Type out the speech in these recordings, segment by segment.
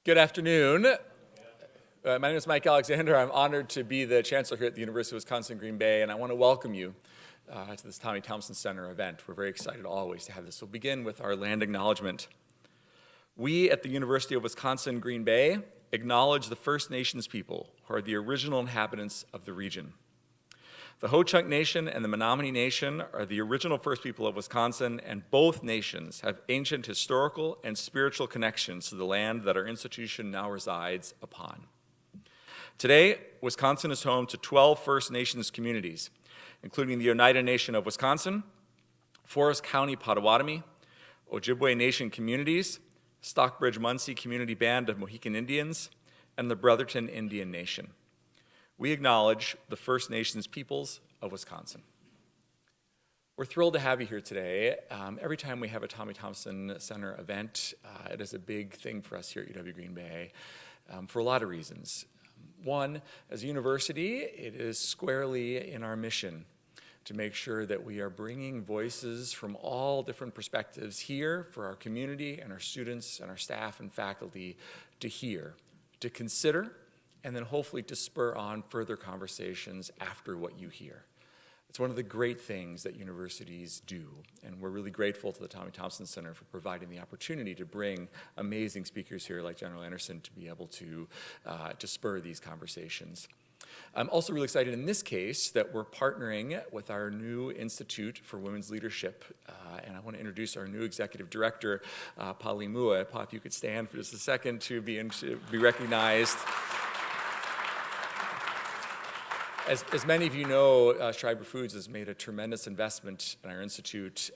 Good afternoon. My name is Mike Alexander. I'm honored to be the chancellor here at the University of Wisconsin-Green Bay, and I want to welcome you to this Tommy Thompson Center event. We're very excited always to have this. We'll begin with our land acknowledgement. We at the University of Wisconsin-Green Bay acknowledge the First Nations people who are the original inhabitants of the region. The Ho-Chunk Nation and the Menominee Nation are the original first people of Wisconsin, and both nations have ancient historical and spiritual connections to the land that our institution now resides upon. Today, Wisconsin is home to 12 First Nations communities, including the Oneida Nation of Wisconsin, Forest County Potawatomi, Ojibwe Nation communities, Stockbridge-Munsee Community Band of Mohican Indians, and the Brotherton Indian Nation. We acknowledge the First Nations peoples of Wisconsin. We're thrilled to have you here today. Every time we have a Tommy Thompson Center event, it is a big thing for us here at UW-Green Bay for a lot of reasons. One, as a university, it is squarely in our mission to make sure that we are bringing voices from all different perspectives here for our community and our students and our staff and faculty to hear, to consider, and then hopefully to spur on further conversations after what you hear. It's one of the great things that universities do, and we're really grateful to the Tommy Thompson Center for providing the opportunity to bring amazing speakers here like General Anderson to be able to spur these conversations. I'm also really excited in this case that we're partnering with our new Institute for Women's Leadership, and I want to introduce our new Executive Director, Pali Mua. Pa, if you could stand for just a second to be recognized. As many of you know, Schreiber Foods has made a tremendous investment in our institute.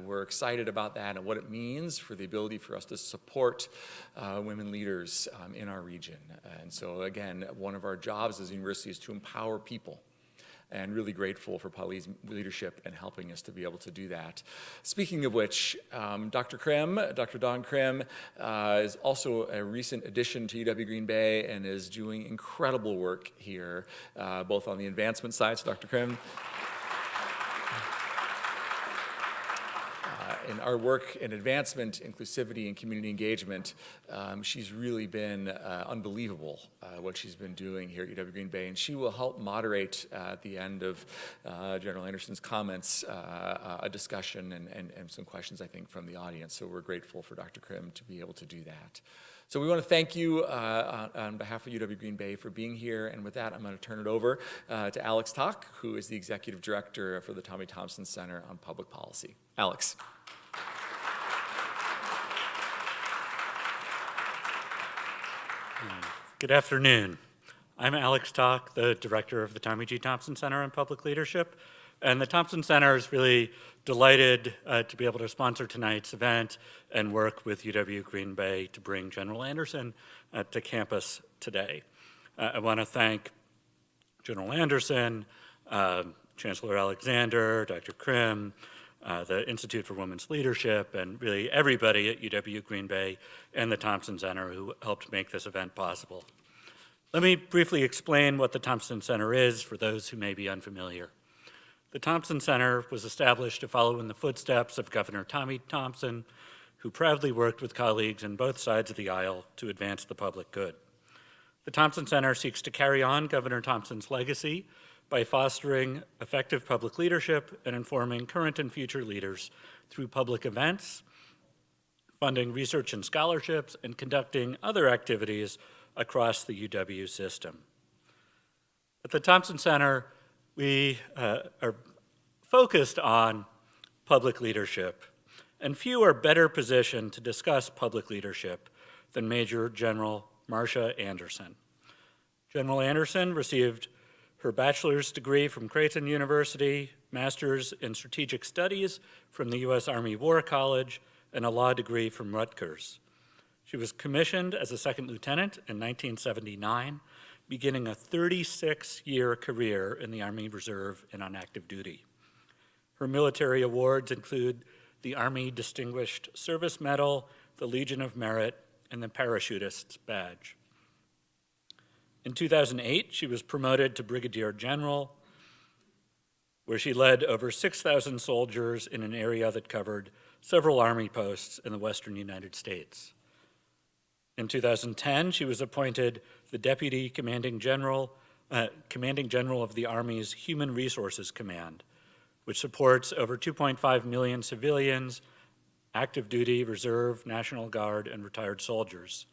We're excited about that and what it means for the ability for us to support women leaders in our region. And so again, one of our jobs as a university is to empower people, and really grateful for Pali's leadership and helping us to be able to do that. Speaking of which, Dr. Dawn Krim, is also a recent addition to UW-Green Bay and is doing incredible work here, both on the advancement side. So Dr. Krim, in our work in advancement, inclusivity, and community engagement, she's really been unbelievable what she's been doing here at UW-Green Bay, and she will help moderate at the end of General Anderson's comments a discussion and some questions, I think, from the audience. So we're grateful for Dr. Krim to be able to do that. So we want to thank you on behalf of UW-Green Bay for being here, and with that, I'm going to turn it over to Alex Tock, who is the Executive Director for the Tommy Thompson Center on Public Policy. Alex. Good afternoon. I'm Alex Tock, the director of the Tommy G. Thompson Center on Public Leadership, and the Thompson Center is really delighted to be able to sponsor tonight's event and work with UW-Green Bay to bring General Anderson to campus today. I want to thank General Anderson, Chancellor Alexander, Dr. Krim, the Institute for Women's Leadership, and really everybody at UW-Green Bay and the Thompson Center who helped make this event possible. Let me briefly explain what the Thompson Center is for those who may be unfamiliar. The Thompson Center was established to follow in the footsteps of Governor Tommy Thompson, who proudly worked with colleagues on both sides of the aisle to advance the public good. The Thompson Center seeks to carry on Governor Thompson's legacy by fostering effective public leadership and informing current and future leaders through public events, funding research and scholarships, and conducting other activities across the UW system. At the Thompson Center, we are focused on public leadership, and few are better positioned to discuss public leadership than Major General Marcia Anderson. General Anderson received her bachelor's degree from Creighton University, master's in strategic studies from the U.S. Army War College, and a law degree from Rutgers. She was commissioned as a second lieutenant in 1979, beginning a 36-year career in the Army Reserve and on active duty. Her military awards include the Army Distinguished Service Medal, the Legion of Merit, and the Parachutist's Badge. In 2008, she was promoted to Brigadier General, where she led over 6,000 soldiers in an area that covered several Army posts in the western United States. In 2010, she was appointed the Deputy Commanding General of the Army's Human Resources Command, which supports over 2.5 million civilians, active duty, reserve, National Guard, and retired soldiers.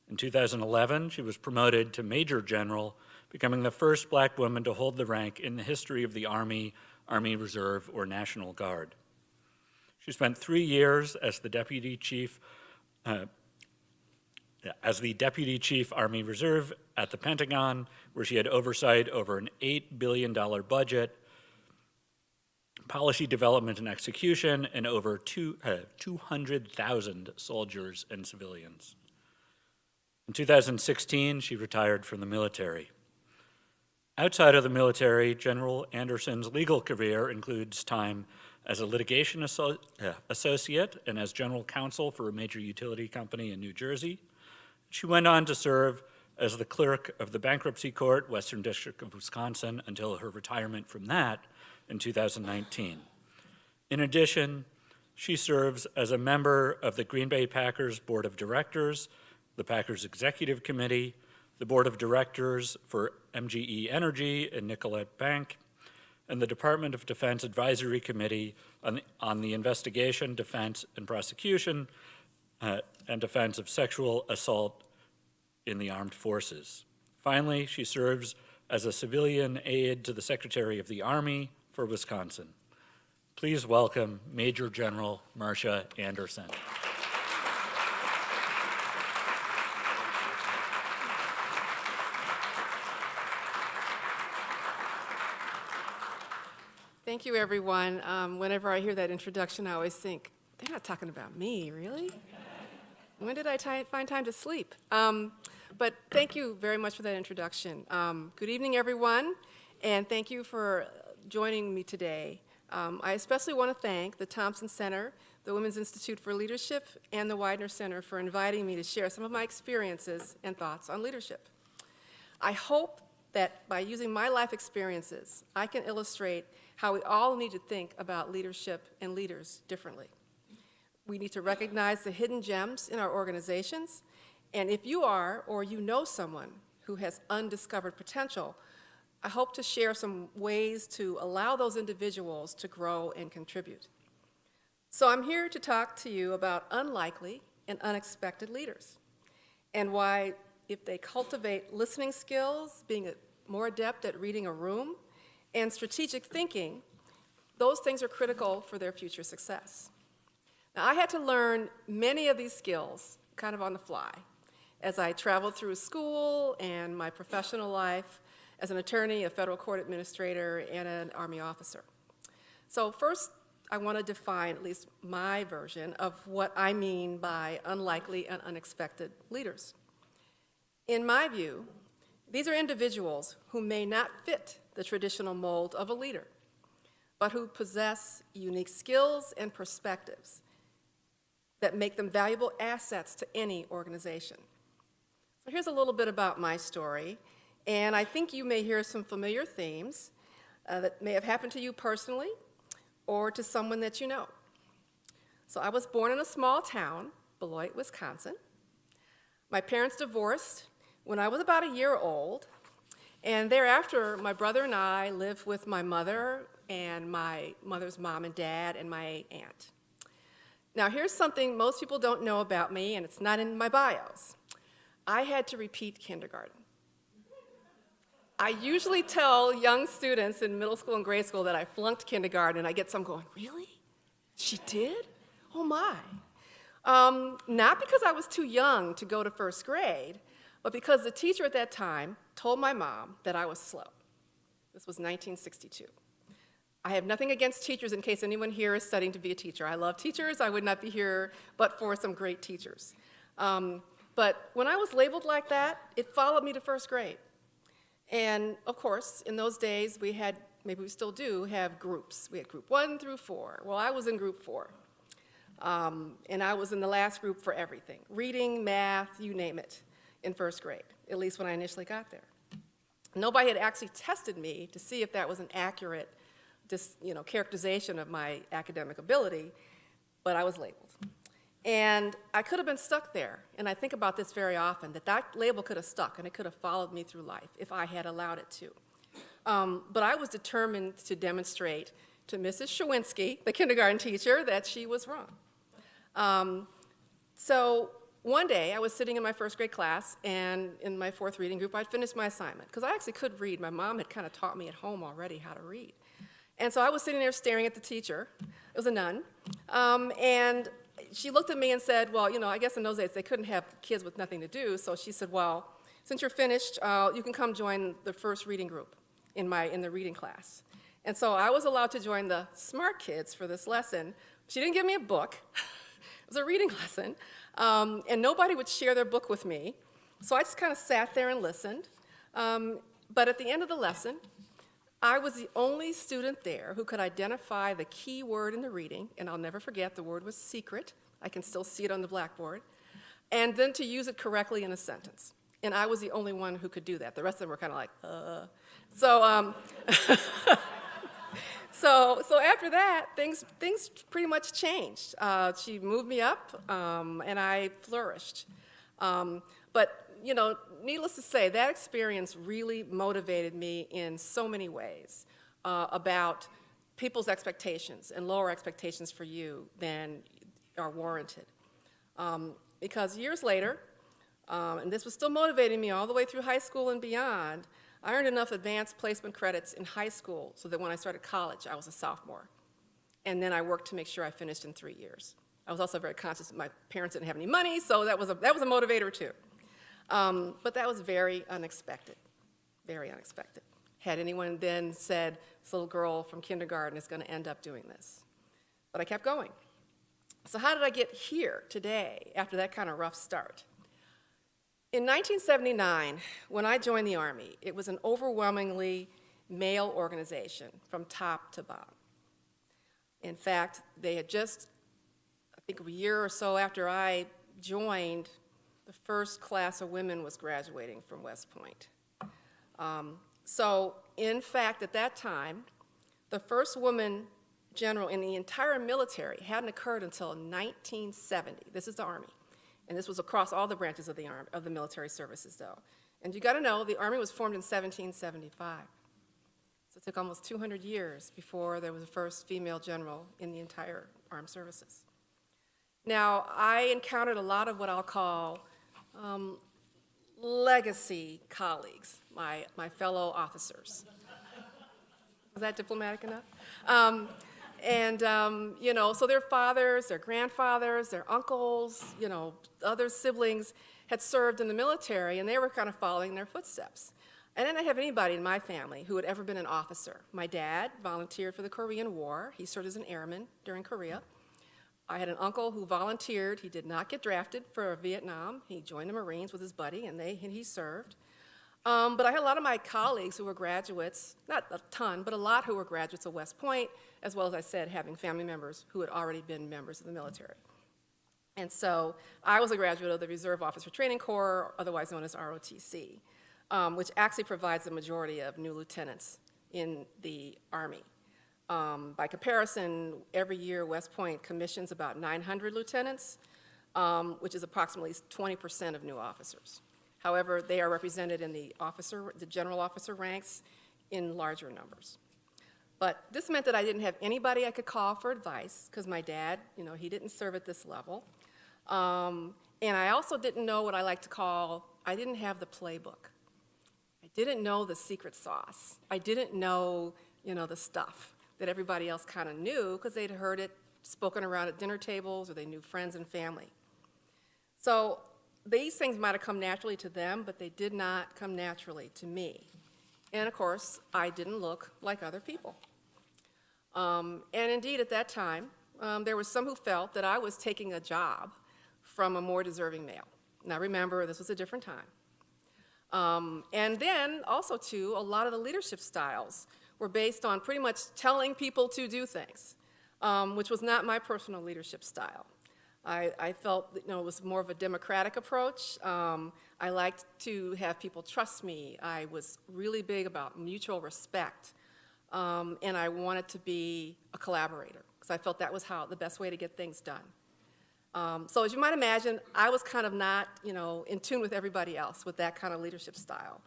In 2011, she was promoted to Major General, becoming the first Black woman to hold the rank in the history of the Army, Army Reserve, or National Guard. She spent 3 years as the Deputy Chief Army Reserve at the Pentagon, where she had oversight over an $8 billion budget, policy development and execution, and over 200,000 soldiers and civilians. In 2016, she retired from the military. Outside of the military, General Anderson's legal career includes time as a litigation associate and as general counsel for a major utility company in New Jersey. She went on to serve as the clerk of the Bankruptcy Court, Western District of Wisconsin, until her retirement from that in 2019. In addition, she serves as a member of the Green Bay Packers Board of Directors, the Packers Executive Committee, the Board of Directors for MGE Energy and Nicollet Bank, and the Department of Defense Advisory Committee on the investigation, defense, and prosecution and defense of sexual assault in the armed forces. Finally, she serves as a civilian aide to the Secretary of the Army for Wisconsin. Please welcome Major General Marcia Anderson. Thank you, everyone. Whenever I hear that introduction, I always think, they're not talking about me, really? When did I find time to sleep? But thank you very much for that introduction. Good evening, everyone, and thank you for joining me today. I especially want to thank the Thompson Center, the Women's Institute for Leadership, and the Widener Center for inviting me to share some of my experiences and thoughts on leadership. I hope that by using my life experiences, I can illustrate how we all need to think about leadership and leaders differently. We need to recognize the hidden gems in our organizations, and if you are or you know someone who has undiscovered potential, I hope to share some ways to allow those individuals to grow and contribute. So I'm here to talk to you about unlikely and unexpected leaders, and why if they cultivate listening skills, being more adept at reading a room, and strategic thinking, those things are critical for their future success. Now, I had to learn many of these skills kind of on the fly as I traveled through school and my professional life as an attorney, a federal court administrator, and an Army officer. So first, I want to define at least my version of what I mean by unlikely and unexpected leaders. In my view, these are individuals who may not fit the traditional mold of a leader, but who possess unique skills and perspectives that make them valuable assets to any organization. So here's a little bit about my story, and I think you may hear some familiar themes that may have happened to you personally or to someone that you know. So I was born in a small town, Beloit, Wisconsin. My parents divorced when I was about a year old, and thereafter, my brother and I lived with my mother and my mother's mom and dad and my aunt. Now, here's something most people don't know about me, and it's not in my bios. I had to repeat kindergarten. I usually tell young students in middle school and grade school that I flunked kindergarten, and I get some going, really? She did? Oh, my. Not because I was too young to go to first grade, but because the teacher at that time told my mom that I was slow. This was 1962. I have nothing against teachers in case anyone here is studying to be a teacher. I love teachers. I would not be here but for some great teachers. But when I was labeled like that, it followed me to first grade. And of course, in those days, we had, maybe we still do, have groups. We had group 1 through 4. Well, I was in group 4. And I was in the last group for everything, reading, math, you name it, in first grade, at least when I initially got there. Nobody had actually tested me to see if that was an accurate characterization of my academic ability, but I was labeled. And I could have been stuck there, and I think about this very often, that label could have stuck, and it could have followed me through life if I had allowed it to. But I was determined to demonstrate to Mrs. Shawinski, the kindergarten teacher, that she was wrong. So one day, I was sitting in my first grade class, and in my fourth reading group, I'd finished my assignment, because I actually could read. My mom had kind of taught me at home already how to read. And so I was sitting there staring at the teacher. It was a nun. And she looked at me and said, well, you know, I guess in those days they couldn't have kids with nothing to do, so she said, well, since you're finished, you can come join the first reading group in the reading class. And so I was allowed to join the smart kids for this lesson. She didn't give me a book. It was a reading lesson, and nobody would share their book with me, so I just kind of sat there and listened. But at the end of the lesson, I was the only student there who could identify the key word in the reading, and I'll never forget, the word was secret. I can still see it on the blackboard. And then to use it correctly in a sentence. And I was the only one who could do that. The rest of them were kind of like, So, so after that, things pretty much changed. She moved me up, and I flourished. But you know, needless to say, that experience really motivated me in so many ways about people's expectations and lower expectations for you than are warranted. Because years later, and this was still motivating me all the way through high school and beyond, I earned enough advanced placement credits in high school so that when I started college, I was a sophomore. And then I worked to make sure I finished in 3 years. I was also very conscious that my parents didn't have any money, so that was a motivator too. But that was very unexpected, very unexpected. Had anyone then said, this little girl from kindergarten is going to end up doing this? But I kept going. So how did I get here today after that kind of rough start? In 1979, when I joined the Army, it was an overwhelmingly male organization from top to bottom. In fact, they had just, I think a year or so after I joined, the first class of women was graduating from West Point. So, in fact, at that time, the first woman general in the entire military hadn't occurred until 1970. This is the Army. And this was across all the branches of the military services, though. And you got to know, the Army was formed in 1775. So it took almost 200 years before there was a first female general in the entire armed services. Now, I encountered a lot of what I'll call legacy colleagues, my fellow officers. Was that diplomatic enough? You know, so their fathers, their grandfathers, their uncles, you know, other siblings had served in the military, and they were kind of following their footsteps. I didn't have anybody in my family who had ever been an officer. My dad volunteered for the Korean War. He served as an airman during Korea. I had an uncle who volunteered. He did not get drafted for Vietnam. He joined the Marines with his buddy, and he served. But I had a lot of my colleagues who were graduates, not a ton, but a lot who were graduates of West Point, as well as I said, having family members who had already been members of the military. And so I was a graduate of the Reserve Officer Training Corps, otherwise known as ROTC, which actually provides the majority of new lieutenants in the Army. By comparison, every year West Point commissions about 900 lieutenants, which is approximately 20% of new officers. However, they are represented in the general officer ranks in larger numbers. But this meant that I didn't have anybody I could call for advice, because my dad, you know, he didn't serve at this level. And I also didn't know what I like to call, I didn't have the playbook. I didn't know the secret sauce. I didn't know, you know, the stuff that everybody else kind of knew, because they'd heard it spoken around at dinner tables, or they knew friends and family. So these things might have come naturally to them, but they did not come naturally to me. And of course, I didn't look like other people. And indeed, at that time, there were some who felt that I was taking a job from a more deserving male. Now remember, this was a different time. And then also too, a lot of the leadership styles were based on pretty much telling people to do things, which was not my personal leadership style. I felt that, you know, it was more of a democratic approach. I liked to have people trust me. I was really big about mutual respect, and I wanted to be a collaborator, because I felt that was the best way to get things done. So as you might imagine, I was kind of not, in tune with everybody else with that kind of leadership style.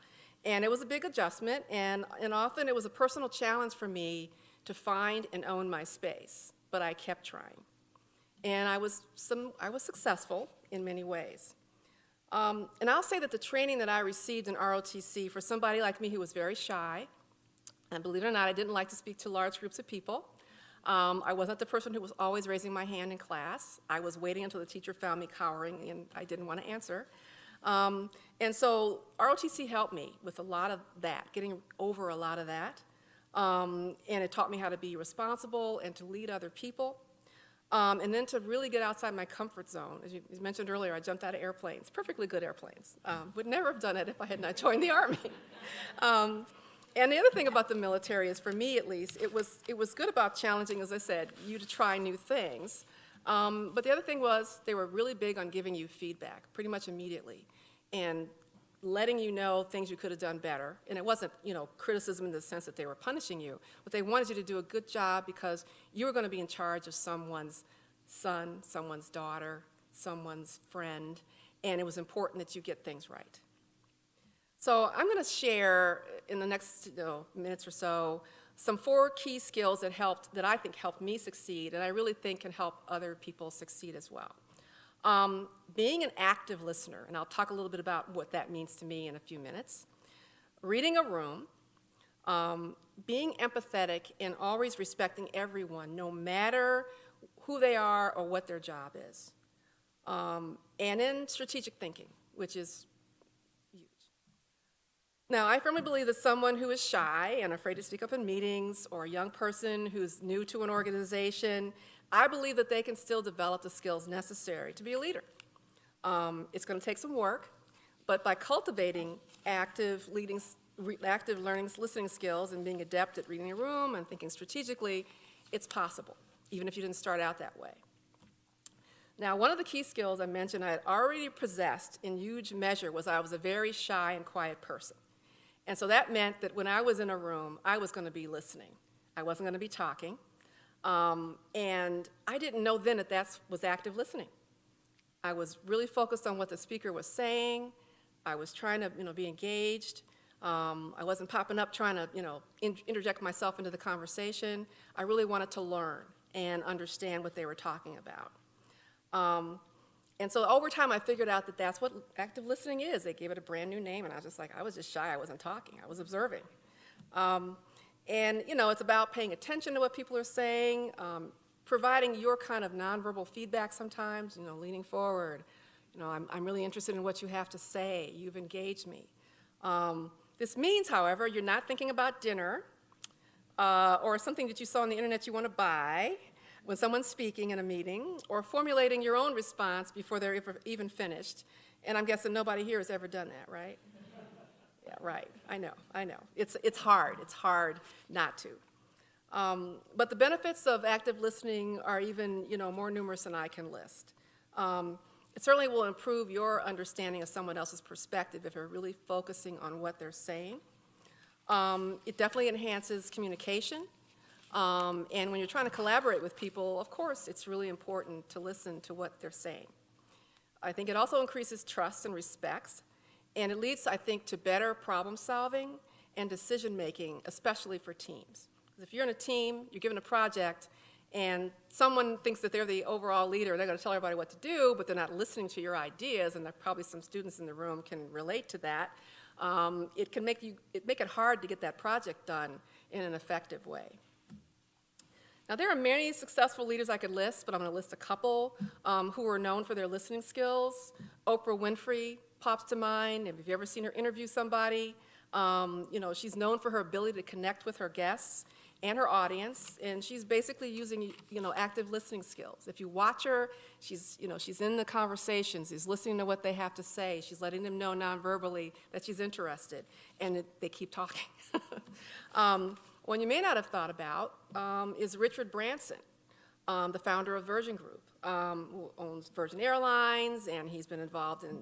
And it was a big adjustment, and often it was a personal challenge for me to find and own my space, but I kept trying. And I was successful in many ways. And I'll say that the training that I received in ROTC for somebody like me who was very shy, and believe it or not, I didn't like to speak to large groups of people. I wasn't the person who was always raising my hand in class. I was waiting until the teacher found me cowering, and I didn't want to answer. And so ROTC helped me with a lot of that, getting over a lot of that. And it taught me how to be responsible and to lead other people. And then to really get outside my comfort zone. As you mentioned earlier, I jumped out of airplanes, perfectly good airplanes. Would never have done it if I had not joined the Army. And the other thing about the military is, for me at least, it was good about challenging, as I said, you to try new things. But the other thing was they were really big on giving you feedback pretty much immediately and letting you know things you could have done better. And it wasn't, criticism in the sense that they were punishing you, but they wanted you to do a good job because you were going to be in charge of someone's son, someone's daughter, someone's friend, and it was important that you get things right. So I'm going to share in the next minutes or so some 4 key skills that I think helped me succeed, and I really think can help other people succeed as well. Being an active listener, and I'll talk a little bit about what that means to me in a few minutes. Reading a room, being empathetic and always respecting everyone, no matter who they are or what their job is. And then strategic thinking, which is huge. Now, I firmly believe that someone who is shy and afraid to speak up in meetings, or a young person who's new to an organization, I believe that they can still develop the skills necessary to be a leader. It's going to take some work, but by cultivating active learning, listening skills and being adept at reading a room and thinking strategically, it's possible, even if you didn't start out that way. Now, one of the key skills I mentioned I had already possessed in huge measure was I was a very shy and quiet person. And so that meant that when I was in a room, I was going to be listening. I wasn't going to be talking. And I didn't know then that was active listening. I was really focused on what the speaker was saying. I was trying to, be engaged. I wasn't popping up trying to, interject myself into the conversation. I really wanted to learn and understand what they were talking about. And so over time, I figured out that that's what active listening is. They gave it a brand new name, and I was just like, I was just shy. I wasn't talking. I was observing. And, it's about paying attention to what people are saying, providing your kind of nonverbal feedback sometimes, leaning forward. I'm really interested in what you have to say. You've engaged me. This means, however, you're not thinking about dinner or something that you saw on the internet you want to buy when someone's speaking in a meeting, or formulating your own response before they're even finished. And I'm guessing nobody here has ever done that, right? Yeah, right. I know. It's hard not to. But the benefits of active listening are even, more numerous than I can list. It certainly will improve your understanding of someone else's perspective if you're really focusing on what they're saying. It definitely enhances communication. And when you're trying to collaborate with people, of course, it's really important to listen to what they're saying. I think it also increases trust and respect, and it leads, I think, to better problem solving and decision making, especially for teams. Because if you're in a team, you're given a project, and someone thinks that they're the overall leader, and they're going to tell everybody what to do, but they're not listening to your ideas, and there are probably some students in the room can relate to that. It can make it hard to get that project done in an effective way. Now, there are many successful leaders I could list, but I'm going to list a couple who are known for their listening skills. Oprah Winfrey pops to mind. If you've ever seen her interview somebody, she's known for her ability to connect with her guests and her audience, and she's basically using, active listening skills. If you watch her, she's in the conversations, she's listening to what they have to say, she's letting them know non-verbally that she's interested, and they keep talking. One you may not have thought about is Richard Branson, the founder of Virgin Group, who owns Virgin Airlines, and he's been involved in,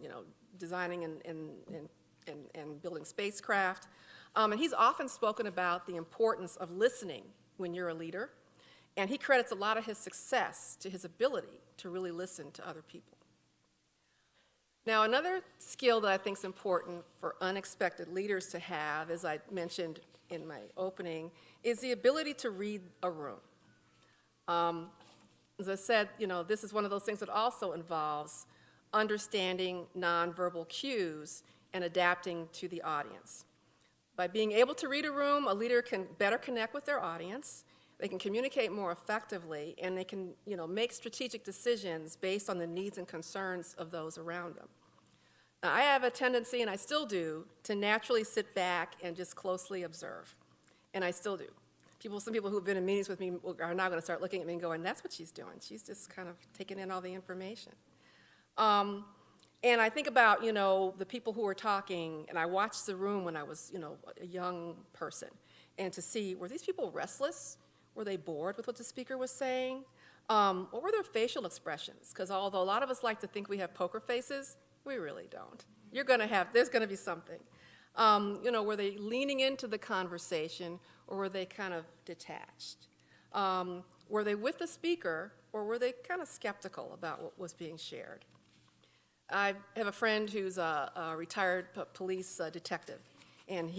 designing and building spacecraft. And he's often spoken about the importance of listening when you're a leader, And he credits a lot of his success to his ability to really listen to other people. Now, another skill that I think is important for unexpected leaders to have, as I mentioned in my opening, is the ability to read a room. As I said, this is one of those things that also involves understanding nonverbal cues and adapting to the audience. By being able to read a room, a leader can better connect with their audience, they can communicate more effectively, and they can make strategic decisions based on the needs and concerns of those around them. Now, I have a tendency, and I still do, to naturally sit back and just closely observe, and I still do. Some people who've been in meetings with me are now going to start looking at me and going, that's what she's doing. She's just kind of taking in all the information. And I think about, the people who are talking, and I watched the room when I was, a young person, and to see, were these people restless? Were they bored with what the speaker was saying? What were their facial expressions? Because although a lot of us like to think we have poker faces, we really don't. There's going to be something. Were they leaning into the conversation, or were they kind of detached? Were they with the speaker, or were they kind of skeptical about what was being shared? I have a friend who's a retired police detective, and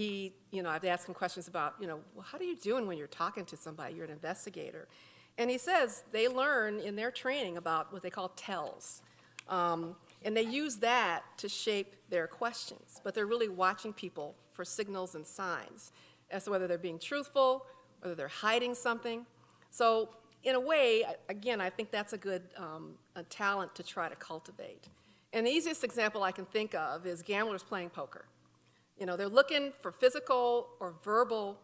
I've asked him questions about, well, how are you doing when you're talking to somebody? You're an investigator. And he says they learn in their training about what they call tells. And they use that to shape their questions, but they're really watching people for signals and signs as to whether they're being truthful, whether they're hiding something. So in a way, again, I think that's a good a talent to try to cultivate. And the easiest example I can think of is gamblers playing poker. They're looking for physical or verbal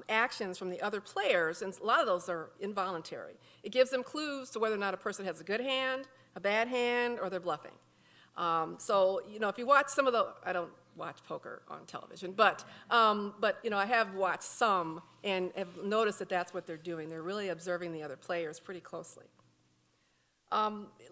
actions from the other players, and a lot of those are involuntary. It gives them clues to whether or not a person has a good hand, a bad hand, or they're bluffing. So, if you watch some of I don't watch poker on television, but I have watched some and have noticed that that's what they're doing. They're really observing the other players pretty closely.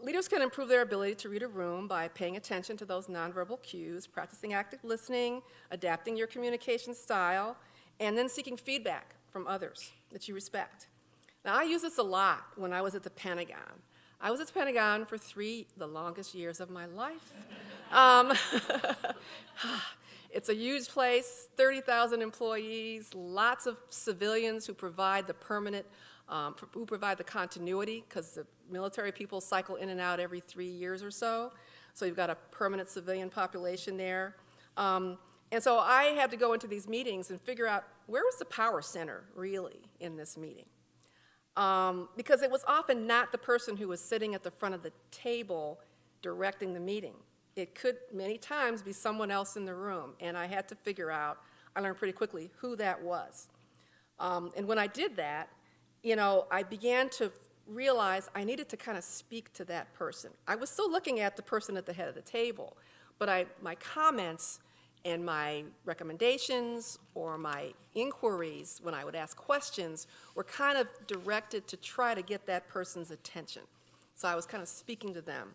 Leaders can improve their ability to read a room by paying attention to those nonverbal cues, practicing active listening, adapting your communication style, and then seeking feedback from others that you respect. Now, I use this a lot when I was at the Pentagon. I was at the Pentagon for the longest years of my life. It's a huge place, 30,000 employees, lots of civilians who provide the continuity, because the military people cycle in and out every 3 years or so. So you've got a permanent civilian population there. And so I had to go into these meetings and figure out where was the power center really in this meeting. Because it was often not the person who was sitting at the front of the table directing the meeting. It could many times be someone else in the room, and I had to figure out, I learned pretty quickly who that was. And when I did that, I began to realize I needed to kind of speak to that person. I was still looking at the person at the head of the table, but my comments and my recommendations or my inquiries when I would ask questions were kind of directed to try to get that person's attention. So I was kind of speaking to them.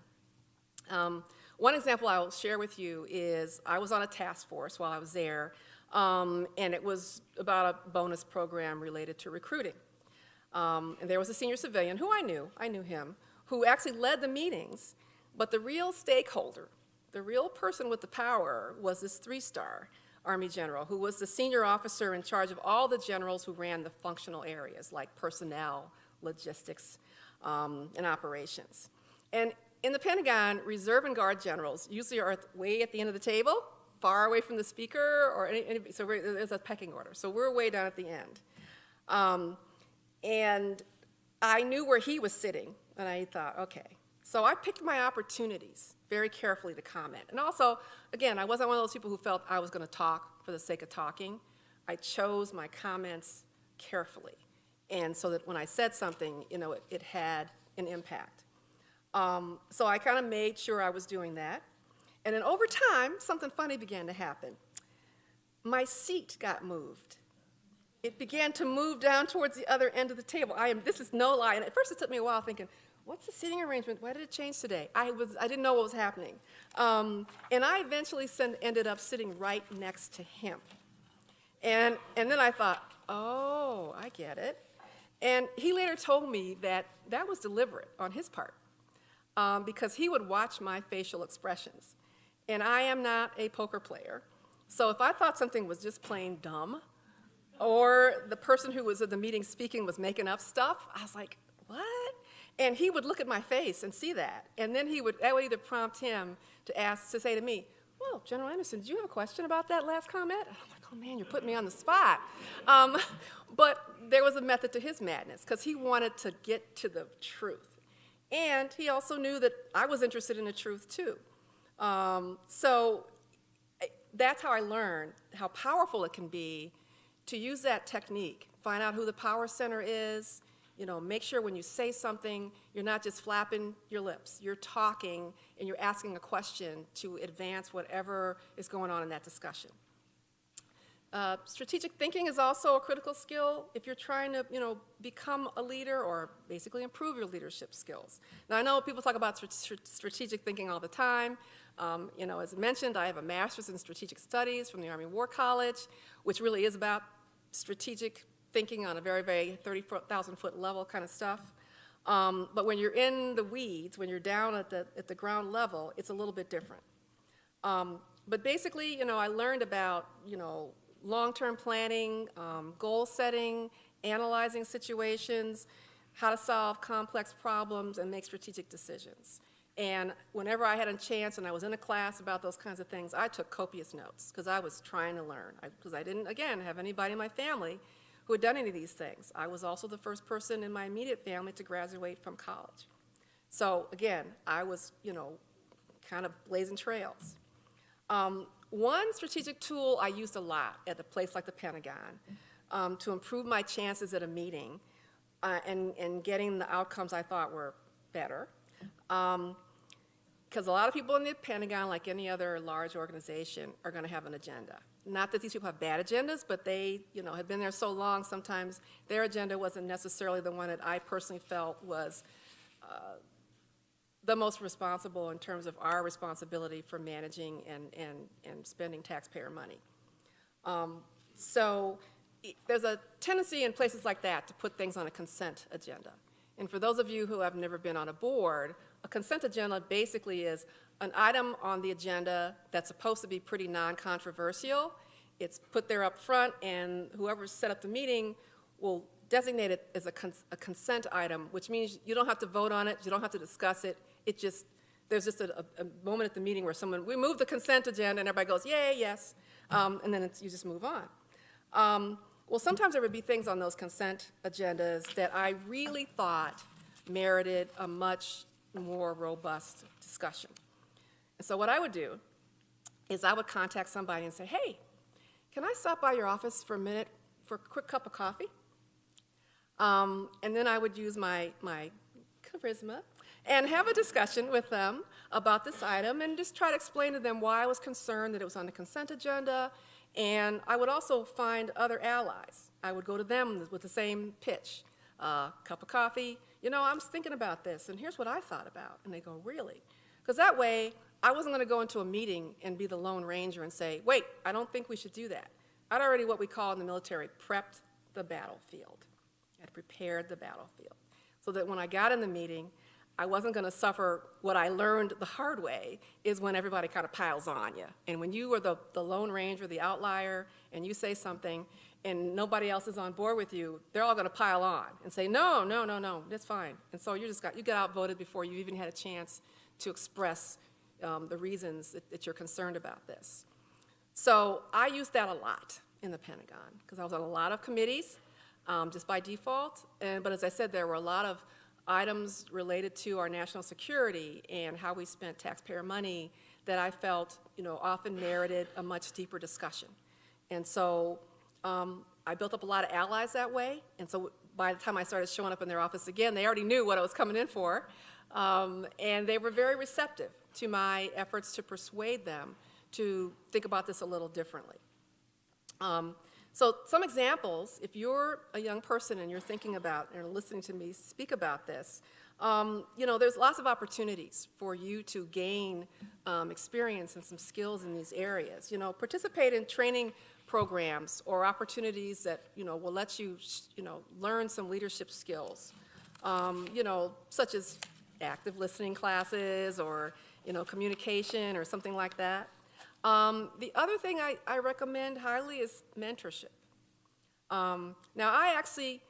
One example I will share with you is I was on a task force while I was there, and it was about a bonus program related to recruiting. And there was a senior civilian who I knew him, who actually led the meetings, but the real stakeholder, the real person with the power was this 3-star Army general who was the senior officer in charge of all the generals who ran the functional areas like personnel, logistics, and operations. And in the Pentagon, reserve and guard generals usually are way at the end of the table, far away from the speaker, so there's a pecking order. So we're way down at the end. And I knew where he was sitting, and I thought, okay. So I picked my opportunities very carefully to comment. And also, again, I wasn't one of those people who felt I was going to talk for the sake of talking. I chose my comments carefully, and so that when I said something, it had an impact. So I kind of made sure I was doing that. And then over time, something funny began to happen. My seat got moved. It began to move down towards the other end of the table. This is no lie. And at first it took me a while thinking, what's the seating arrangement? Why did it change today? I didn't know what was happening. And I eventually ended up sitting right next to him. And then I thought, oh, I get it. And he later told me that that was deliberate on his part, because he would watch my facial expressions. And I am not a poker player. So if I thought something was just plain dumb, or the person who was at the meeting speaking was making up stuff, I was like, what? And he would look at my face and see that. And then that would either prompt him to say to me, well, General Anderson, do you have a question about that last comment? And I'm like, oh man, you're putting me on the spot. But there was a method to his madness, because he wanted to get to the truth. And he also knew that I was interested in the truth too. So that's how I learned how powerful it can be to use that technique. Find out who the power center is, make sure when you say something, you're not just flapping your lips. You're talking and you're asking a question to advance whatever is going on in that discussion. Strategic thinking is also a critical skill if you're trying to, become a leader or basically improve your leadership skills. Now, I know people talk about strategic thinking all the time. As mentioned, I have a master's in strategic studies from the Army War College, which really is about strategic thinking on a very, very 30,000-foot level kind of stuff. But when you're in the weeds, when you're down at the ground level, it's a little bit different. But basically, I learned about, long-term planning, goal setting, analyzing situations, how to solve complex problems and make strategic decisions. And whenever I had a chance and I was in a class about those kinds of things, I took copious notes because I was trying to learn. Because I didn't, again, have anybody in my family who had done any of these things. I was also the first person in my immediate family to graduate from college. So again, I was, kind of blazing trails. One strategic tool I used a lot at a place like the Pentagon to improve my chances at a meeting and getting the outcomes I thought were better. Because a lot of people in the Pentagon, like any other large organization, are going to have an agenda. Not that these people have bad agendas, but they, had been there so long, sometimes their agenda wasn't necessarily the one that I personally felt was the most responsible in terms of our responsibility for managing and spending taxpayer money. So there's a tendency in places like that to put things on a consent agenda. And for those of you who have never been on a board, a consent agenda basically is an item on the agenda that's supposed to be pretty non-controversial. It's put there up front, and whoever set up the meeting will designate it as a consent item, which means you don't have to vote on it, you don't have to discuss it. There's just a moment at the meeting where we move the consent agenda, and everybody goes, yay, yes, and then you just move on. Well, sometimes there would be things on those consent agendas that I really thought merited a much more robust discussion. And so what I would do is I would contact somebody and say, hey, can I stop by your office for a minute for a quick cup of coffee? And then I would use my charisma and have a discussion with them about this item and just try to explain to them why I was concerned that it was on the consent agenda. And I would also find other allies. I would go to them with the same pitch, cup of coffee. I was thinking about this, and here's what I thought about. And they go, really? Because that way, I wasn't going to go into a meeting and be the Lone Ranger and say, wait, I don't think we should do that. I'd already, what we call in the military, prepped the battlefield. I'd prepared the battlefield. So that when I got in the meeting, I wasn't going to suffer what I learned the hard way is when everybody kind of piles on you. And when you are the Lone Ranger, the outlier, and you say something, and nobody else is on board with you, they're all going to pile on and say, no, that's fine. And so you get outvoted before you even had a chance to express the reasons that you're concerned about this. So I used that a lot in the Pentagon because I was on a lot of committees just by default. But as I said, there were a lot of items related to our national security and how we spent taxpayer money that I felt often merited a much deeper discussion. And so I built up a lot of allies that way. And so by the time I started showing up in their office again, they already knew what I was coming in for. And they were very receptive to my efforts to persuade them to think about this a little differently. So some examples, if you're a young person and you're thinking about or listening to me speak about this, there's lots of opportunities for you to gain experience and some skills in these areas. Participate in training programs or opportunities that, will let you, learn some leadership skills, such as active listening classes or, communication or something like that. The other thing I recommend highly is mentorship. Now, I actually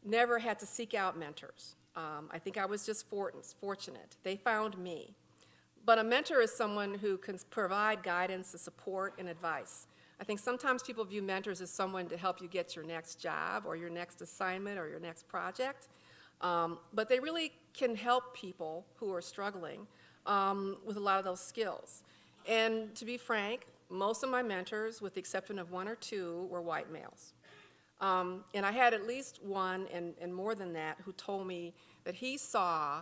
never had to seek out mentors. I think I was just fortunate. They found me. But a mentor is someone who can provide guidance, support, and advice. I think sometimes people view mentors as someone to help you get your next job or your next assignment or your next project. But they really can help people who are struggling with a lot of those skills. And to be frank, most of my mentors, with the exception of one or two, were white males. And I had at least one, and more than that, who told me that he saw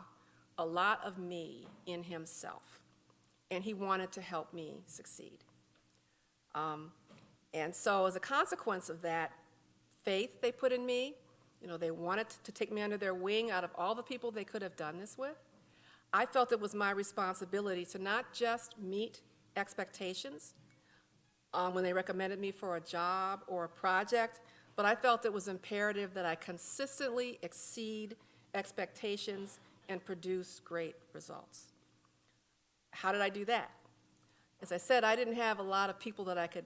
a lot of me in himself, and he wanted to help me succeed. And so as a consequence of that faith they put in me, they wanted to take me under their wing out of all the people they could have done this with. I felt it was my responsibility to not just meet expectations when they recommended me for a job or a project, but I felt it was imperative that I consistently exceed expectations and produce great results. How did I do that? As I said, I didn't have a lot of people that I could,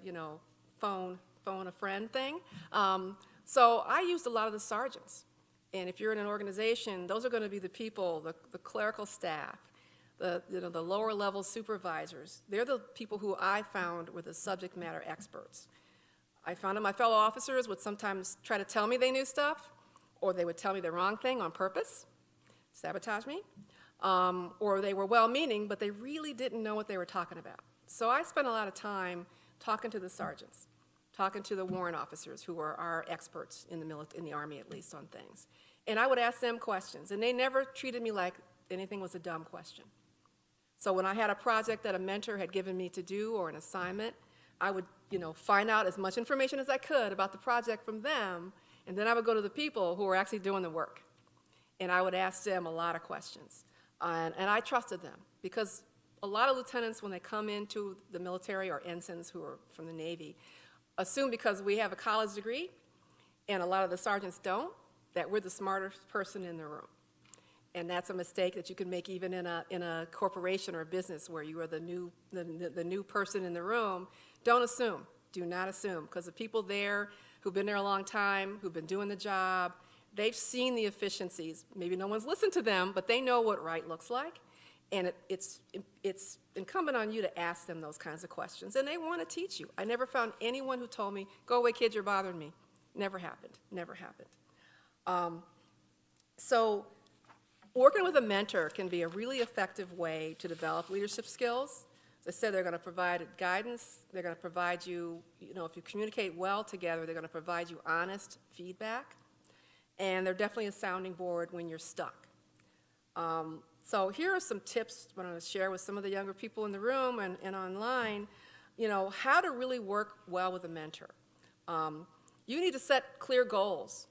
phone a friend thing. So I used a lot of the sergeants. And if you're in an organization, those are going to be the people, the clerical staff, the lower level supervisors. They're the people who I found were the subject matter experts. I found that my fellow officers would sometimes try to tell me they knew stuff, or they would tell me the wrong thing on purpose, sabotage me, or they were well-meaning, but they really didn't know what they were talking about. So I spent a lot of time talking to the sergeants, talking to the warrant officers who are our experts in the Army, at least, on things. And I would ask them questions, and they never treated me like anything was a dumb question. So when I had a project that a mentor had given me to do or an assignment, I would, find out as much information as I could about the project from them, and then I would go to the people who were actually doing the work. And I would ask them a lot of questions. And I trusted them, because a lot of lieutenants, when they come into the military, or ensigns who are from the Navy, assume because we have a college degree, and a lot of the sergeants don't, that we're the smartest person in the room. And that's a mistake that you can make even in a corporation or a business where you are the new person in the room. Don't assume. Do not assume, because the people there who've been there a long time, who've been doing the job, they've seen the efficiencies. Maybe no one's listened to them, but they know what right looks like. And it's incumbent on you to ask them those kinds of questions. And they want to teach you. I never found anyone who told me, "Go away, kid, you're bothering me." Never happened. Never happened. So working with a mentor can be a really effective way to develop leadership skills. As I said, they're going to provide guidance. They're going to provide you, if you communicate well together, they're going to provide you honest feedback. And they're definitely a sounding board when you're stuck. So here are some tips I want to share with some of the younger people in the room and online, how to really work well with a mentor. You need to set clear goals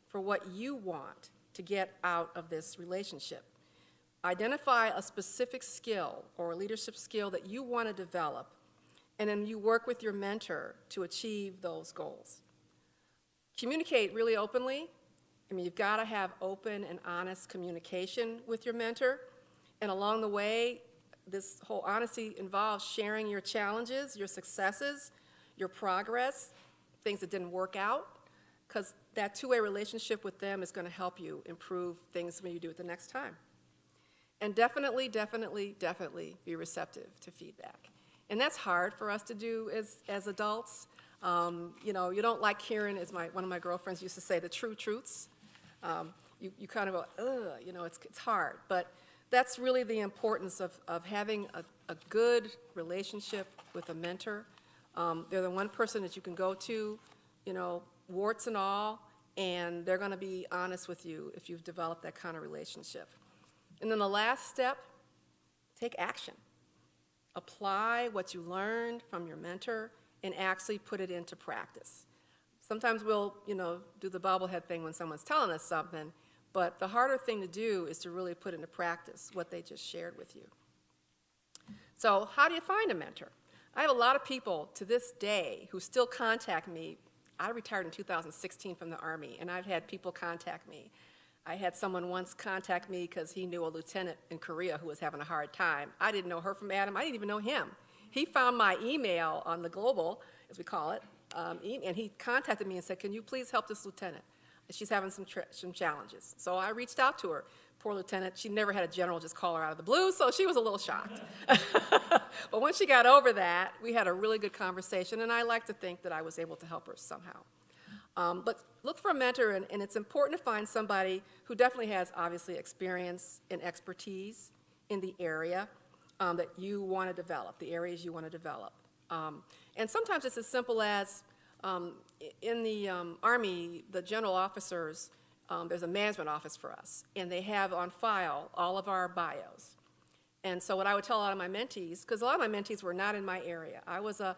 for what you want to get out of this relationship. Identify a specific skill or a leadership skill that you want to develop, and then you work with your mentor to achieve those goals. Communicate really openly. You've got to have open and honest communication with your mentor, and along the way, this whole honesty involves sharing your challenges, your successes, your progress, things that didn't work out, because that two-way relationship with them is going to help you improve things when you do it the next time. And definitely, definitely, definitely be receptive to feedback. And that's hard for us to do as adults. You don't like hearing, as one of my girlfriends used to say, the true truths. You kind of go, ugh, it's hard. But that's really the importance of having a good relationship with a mentor. They're the one person that you can go to, warts and all, and they're going to be honest with you if you've developed that kind of relationship. And then the last step, take action. Apply what you learned from your mentor and actually put it into practice. Sometimes we'll, do the bobblehead thing when someone's telling us something, but the harder thing to do is to really put into practice what they just shared with you. So how do you find a mentor? I have a lot of people to this day who still contact me. I retired in 2016 from the Army, and I've had people contact me. I had someone once contact me because he knew a lieutenant in Korea who was having a hard time. I didn't know her from Adam. I didn't even know him. He found my email on the global, as we call it, and he contacted me and said, can you please help this lieutenant? She's having some challenges. So I reached out to her. Poor lieutenant, she never had a general just call her out of the blue, so she was a little shocked. But once she got over that, we had a really good conversation, and I like to think that I was able to help her somehow. But look for a mentor, and it's important to find somebody who definitely has, obviously, experience and expertise in the area that you want to develop, the areas you want to develop. And sometimes it's as simple as, in the Army, the general officers, there's a management office for us, and they have on file all of our bios. And so what I would tell a lot of my mentees, because a lot of my mentees were not in my area. I was a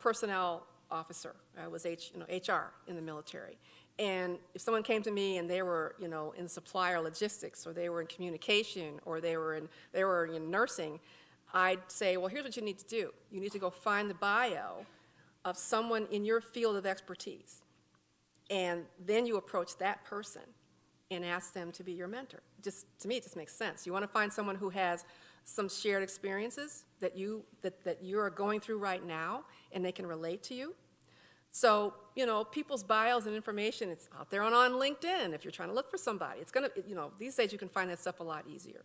personnel officer. I was HR in the military. And if someone came to me and they were, in supply or logistics, or they were in communication, or they were in nursing, I'd say, well, here's what you need to do. You need to go find the bio of someone in your field of expertise. And then you approach that person and ask them to be your mentor. To me, it just makes sense. You want to find someone who has some shared experiences that you are going through right now, and they can relate to you. So, people's bios and information, it's out there on LinkedIn if you're trying to look for somebody. It's gonna, these days you can find that stuff a lot easier.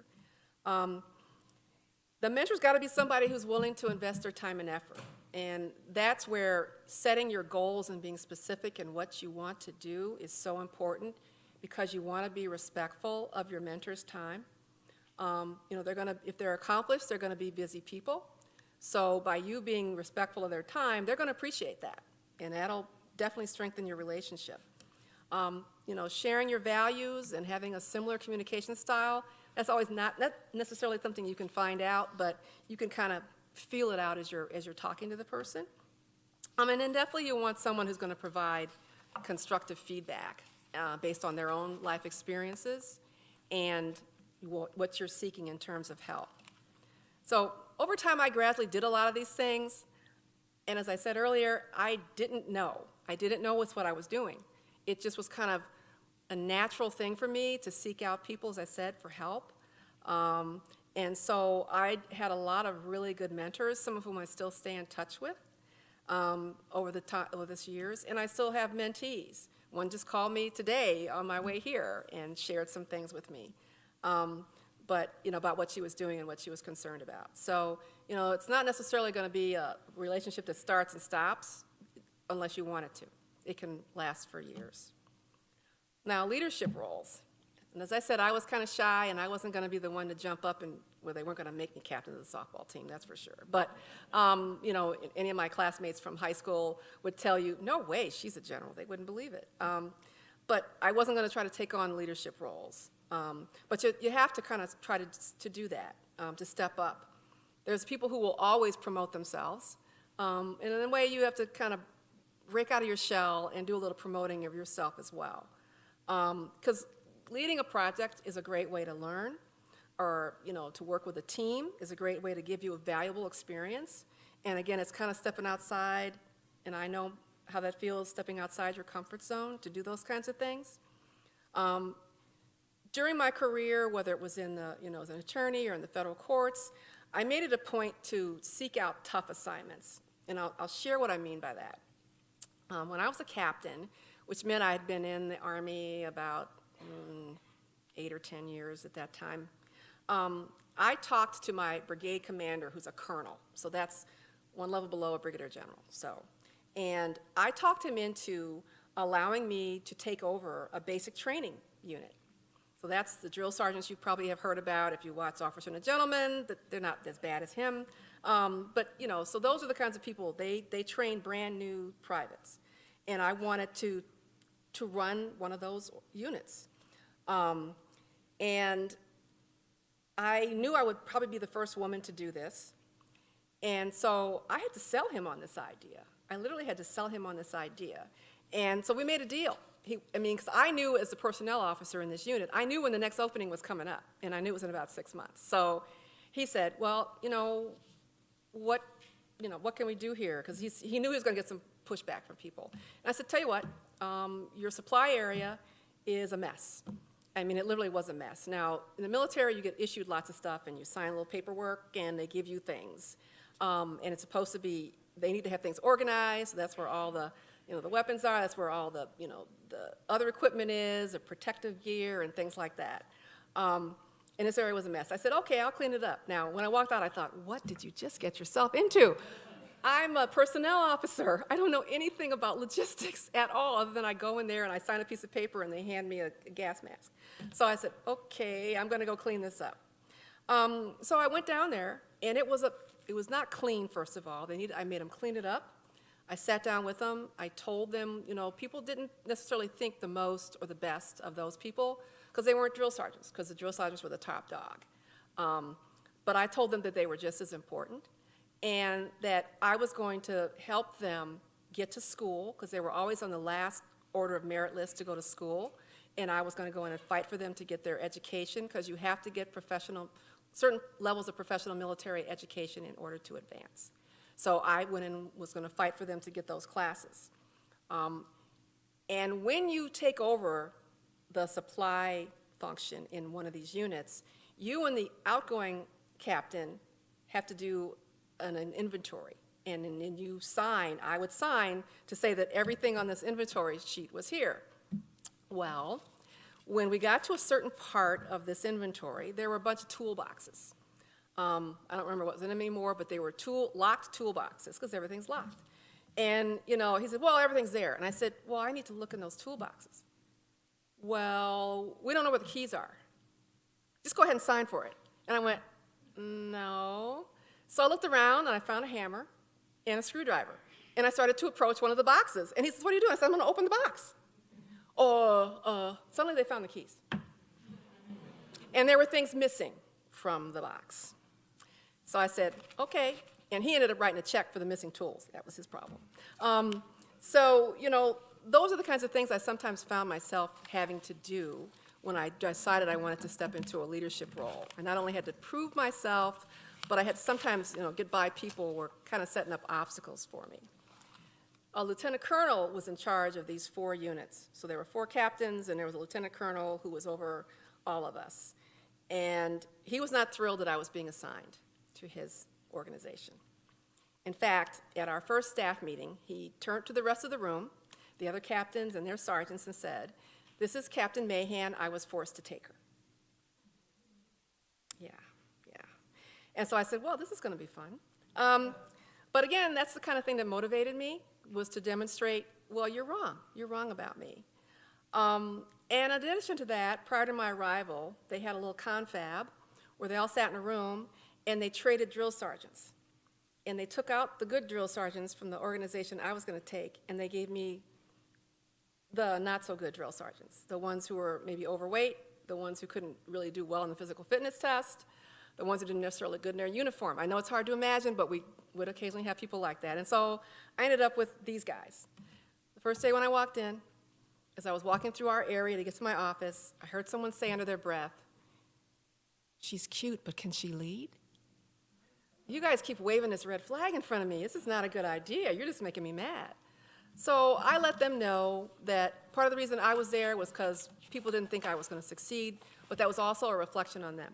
The mentor's got to be somebody who's willing to invest their time and effort. And that's where setting your goals and being specific in what you want to do is so important, because you want to be respectful of your mentor's time. If they're accomplished, they're going to be busy people. So by you being respectful of their time, they're going to appreciate that. And that'll definitely strengthen your relationship. Sharing your values and having a similar communication style, that's always not necessarily something you can find out, but you can kind of feel it out as you're talking to the person. And then definitely you want someone who's going to provide constructive feedback based on their own life experiences and what you're seeking in terms of help. So over time, I gradually did a lot of these things. And as I said earlier, I didn't know. I didn't know what's what I was doing. It just was kind of a natural thing for me to seek out people, as I said, for help. And so I had a lot of really good mentors, some of whom I still stay in touch with over this years. And I still have mentees. One just called me today on my way here and shared some things with me, about what she was doing and what she was concerned about. So, it's not necessarily going to be a relationship that starts and stops unless you want it to. It can last for years. Now, leadership roles. And as I said, I was kind of shy, and I wasn't going to be the one to jump up they weren't going to make me captain of the softball team, that's for sure. But, any of my classmates from high school would tell you, no way, she's a general. They wouldn't believe it. But I wasn't going to try to take on leadership roles. But you have to kind of try to do that, to step up. There's people who will always promote themselves. And in a way, you have to kind of break out of your shell and do a little promoting of yourself as well. Because leading a project is a great way to learn, or to work with a team is a great way to give you a valuable experience. And again, it's kind of stepping outside, and I know how that feels, stepping outside your comfort zone to do those kinds of things. During my career, whether it was as an attorney or in the federal courts, I made it a point to seek out tough assignments. And I'll share what I mean by that. When I was a captain, which meant I had been in the Army about 8 or 10 years at that time, I talked to my brigade commander, who's a colonel. So that's one level below a brigadier general. And I talked him into allowing me to take over a basic training unit. So that's the drill sergeants you probably have heard about if you watch Officer and a Gentleman. They're not as bad as him. So those are the kinds of people, they train brand new privates. And I wanted to run one of those units. And I knew I would probably be the first woman to do this. And so I had to sell him on this idea. I literally had to sell him on this idea. And so we made a deal. Because I knew as the personnel officer in this unit, I knew when the next opening was coming up, and I knew it was in about 6 months. So he said, well, what what can we do here? Because he knew he was going to get some pushback from people. And I said, tell you what, your supply area is a mess. I mean, it literally was a mess. Now, in the military, you get issued lots of stuff, and you sign a little paperwork, and they give you things. And it's supposed to be, they need to have things organized. So that's where all the, the weapons are. That's where all the, the other equipment is, the protective gear, and things like that. And this area was a mess. I said, okay, I'll clean it up. Now, when I walked out, I thought, what did you just get yourself into? I'm a personnel officer. I don't know anything about logistics at all, other than I go in there and I sign a piece of paper and they hand me a gas mask. So I said, okay, I'm gonna go clean this up. So I went down there, and it was not clean, first of all. I made them clean it up. I sat down with them. I told them, people didn't necessarily think the most or the best of those people, because they weren't drill sergeants, because the drill sergeants were the top dog. But I told them that they were just as important, and that I was going to help them get to school, because they were always on the last order of merit list to go to school, and I was going to go in and fight for them to get their education, because you have to get certain levels of professional military education in order to advance. So I went in and was going to fight for them to get those classes. And when you take over the supply function in one of these units, you and the outgoing captain have to do an inventory. And then you sign, I would sign to say that everything on this inventory sheet was here. Well, when we got to a certain part of this inventory, there were a bunch of toolboxes. I don't remember what was in them anymore, but they were locked toolboxes, because everything's locked. And, he said, well, everything's there. And I said, well, I need to look in those toolboxes. Well, we don't know where the keys are. Just go ahead and sign for it. And I went, no. So I looked around, and I found a hammer and a screwdriver. And I started to approach one of the boxes. And he says, what are you doing? I said, I'm going to open the box. Suddenly they found the keys. And there were things missing from the box. So I said, okay. And he ended up writing a check for the missing tools. That was his problem. Those are the kinds of things I sometimes found myself having to do when I decided I wanted to step into a leadership role. I not only had to prove myself, but I had to sometimes, get by people who were kind of setting up obstacles for me. A lieutenant colonel was in charge of these 4 units. So there were 4 captains, and there was a lieutenant colonel who was over all of us. And he was not thrilled that I was being assigned to his organization. In fact, at our first staff meeting, he turned to the rest of the room, the other captains and their sergeants, and said, this is Captain Mahan. I was forced to take her. Yeah. And so I said, well, this is going to be fun. But again, that's the kind of thing that motivated me, was to demonstrate, well, you're wrong. You're wrong about me. And in addition to that, prior to my arrival, they had a little confab where they all sat in a room, and they traded drill sergeants. And they took out the good drill sergeants from the organization I was going to take, and they gave me the not-so-good drill sergeants, the ones who were maybe overweight, the ones who couldn't really do well in the physical fitness test, the ones who didn't necessarily look good in their uniform. I know it's hard to imagine, but we would occasionally have people like that. And so I ended up with these guys. The first day when I walked in, as I was walking through our area to get to my office, I heard someone say under their breath, she's cute, but can she lead? You guys keep waving this red flag in front of me. This is not a good idea. You're just making me mad. So I let them know that part of the reason I was there was because people didn't think I was going to succeed, but that was also a reflection on them.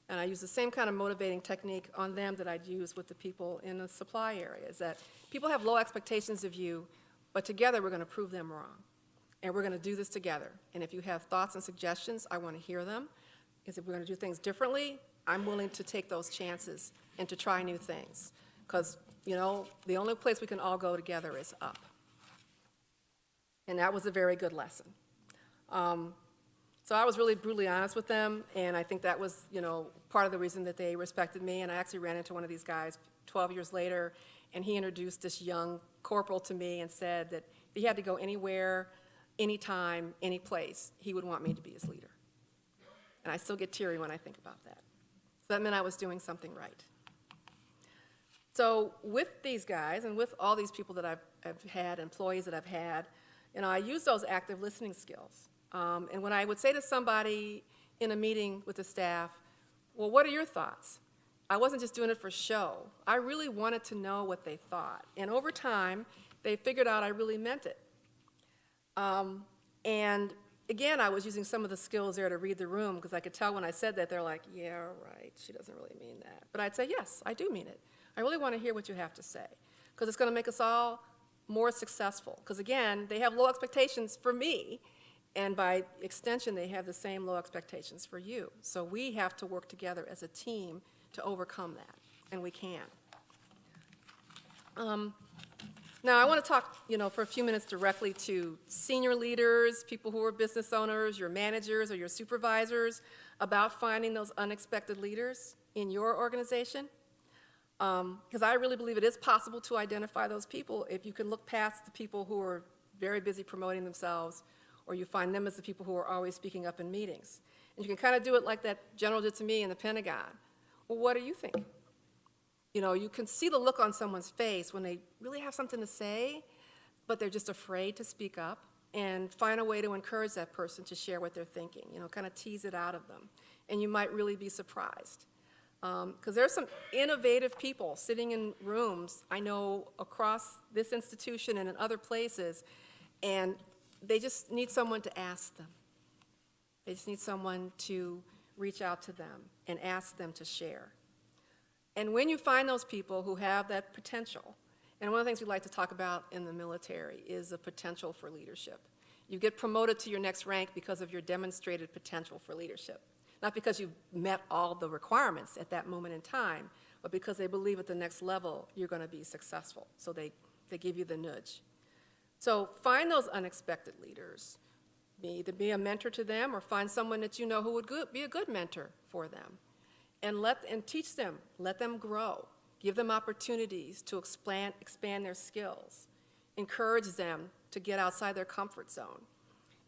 And I used the same kind of motivating technique on them that I'd use with the people in the supply areas, that people have low expectations of you, but together we're going to prove them wrong. And we're going to do this together. And if you have thoughts and suggestions, I want to hear them. Because if we're going to do things differently, I'm willing to take those chances and to try new things. Because, the only place we can all go together is up. And that was a very good lesson. So I was really brutally honest with them, and I think that was, part of the reason that they respected me. And I actually ran into one of these guys 12 years later, and he introduced this young corporal to me and said that if he had to go anywhere, anytime, any place, he would want me to be his leader. And I still get teary when I think about that. So that meant I was doing something right. So with these guys and with all these people that I've had, employees that I've had, I use those active listening skills. And when I would say to somebody in a meeting with the staff, well, what are your thoughts? I wasn't just doing it for show. I really wanted to know what they thought. And over time, they figured out I really meant it. And again, I was using some of the skills there to read the room, because I could tell when I said that, they're like, yeah, right, she doesn't really mean that. But I'd say, yes, I do mean it. I really want to hear what you have to say, because it's going to make us all more successful. Because again, they have low expectations for me, and by extension, they have the same low expectations for you. So we have to work together as a team to overcome that, and we can. Now, I want to talk, for a few minutes directly to senior leaders, people who are business owners, your managers or your supervisors, about finding those unexpected leaders in your organization. Because I really believe it is possible to identify those people if you can look past the people who are very busy promoting themselves, or you find them as the people who are always speaking up in meetings. And you can kind of do it like that general did to me in the Pentagon. Well, what do you think? You can see the look on someone's face when they really have something to say, but they're just afraid to speak up, and find a way to encourage that person to share what they're thinking, kind of tease it out of them. And you might really be surprised. Because there are some innovative people sitting in rooms, I know, across this institution and in other places, and they just need someone to ask them. They just need someone to reach out to them and ask them to share. And when you find those people who have that potential, and one of the things we like to talk about in the military is the potential for leadership. You get promoted to your next rank because of your demonstrated potential for leadership. Not because you've met all the requirements at that moment in time, but because they believe at the next level you're going to be successful. So they give you the nudge. So find those unexpected leaders. Either be a mentor to them, or find someone that you know who would be a good mentor for them. And teach them, let them grow. Give them opportunities to expand their skills. Encourage them to get outside their comfort zone,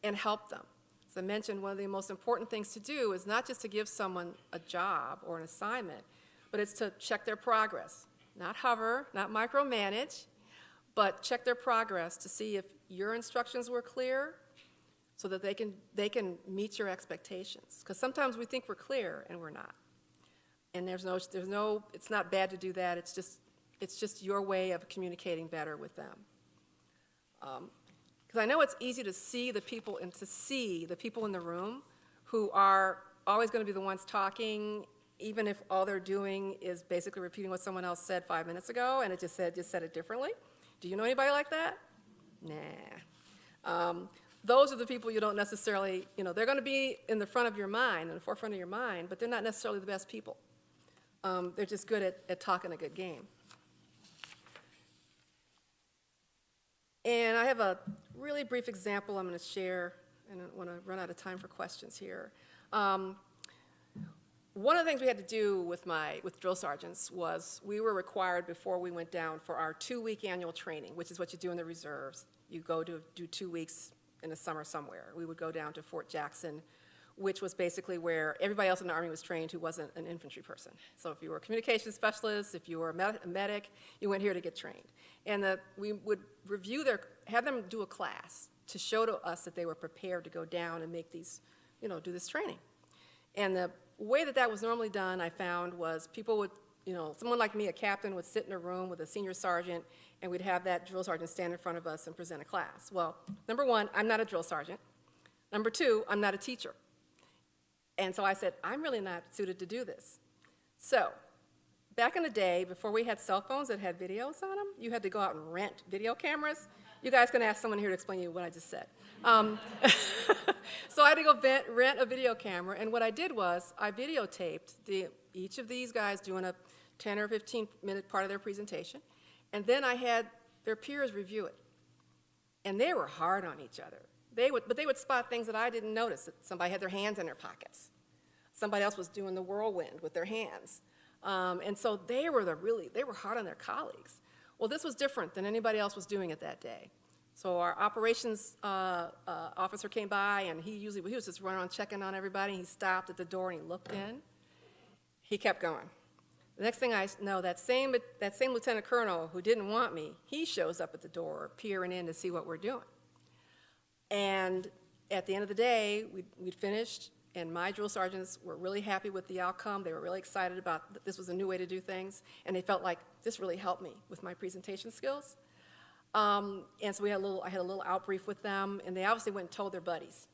and help them. As I mentioned, one of the most important things to do is not just to give someone a job or an assignment, but it's to check their progress. Not hover, not micromanage, but check their progress to see if your instructions were clear, so that they can meet your expectations. Because sometimes we think we're clear and we're not. And it's not bad to do that. It's just your way of communicating better with them. Because I know it's easy to see the people in the room who are always going to be the ones talking, even if all they're doing is basically repeating what someone else said 5 minutes ago, and it just said it differently. Do you know anybody like that? Nah. Those are the people you don't necessarily, they're going to be in the front of your mind, in the forefront of your mind, but they're not necessarily the best people. They're just good at talking a good game. And I have a really brief example I'm going to share, and I want to run out of time for questions here. One of the things we had to do with drill sergeants was we were required before we went down for our 2-week annual training, which is what you do in the reserves. You go to do 2 weeks in the summer somewhere. We would go down to Fort Jackson, which was basically where everybody else in the Army was trained who wasn't an infantry person. So if you were a communications specialist, if you were a medic, you went here to get trained. And we would have them do a class to show to us that they were prepared to go down and make these, do this training. And the way that was normally done, I found, was people would, someone like me, a captain, would sit in a room with a senior sergeant, and we'd have that drill sergeant stand in front of us and present a class. Well, number one, I'm not a drill sergeant. Number two, I'm not a teacher. And so I said, I'm really not suited to do this. So back in the day, before we had cell phones that had videos on them, you had to go out and rent video cameras. You guys can ask someone here to explain to you what I just said. So I had to go rent a video camera, and what I did was I videotaped each of these guys doing a 10 or 15-minute part of their presentation, and then I had their peers review it. And they were hard on each other. But they would spot things that I didn't notice. That somebody had their hands in their pockets. Somebody else was doing the whirlwind with their hands. And so they were hard on their colleagues. Well, this was different than anybody else was doing it that day. So our operations officer came by, and he was just running around checking on everybody. He stopped at the door and he looked in. He kept going. The next thing I know, that same lieutenant colonel who didn't want me, he shows up at the door, peering in to see what we're doing. And at the end of the day, we'd finished, And my drill sergeants were really happy with the outcome. They were really excited about that this was a new way to do things, and they felt like this really helped me with my presentation skills. And so I had a little outbrief with them, and they obviously went and told their buddies.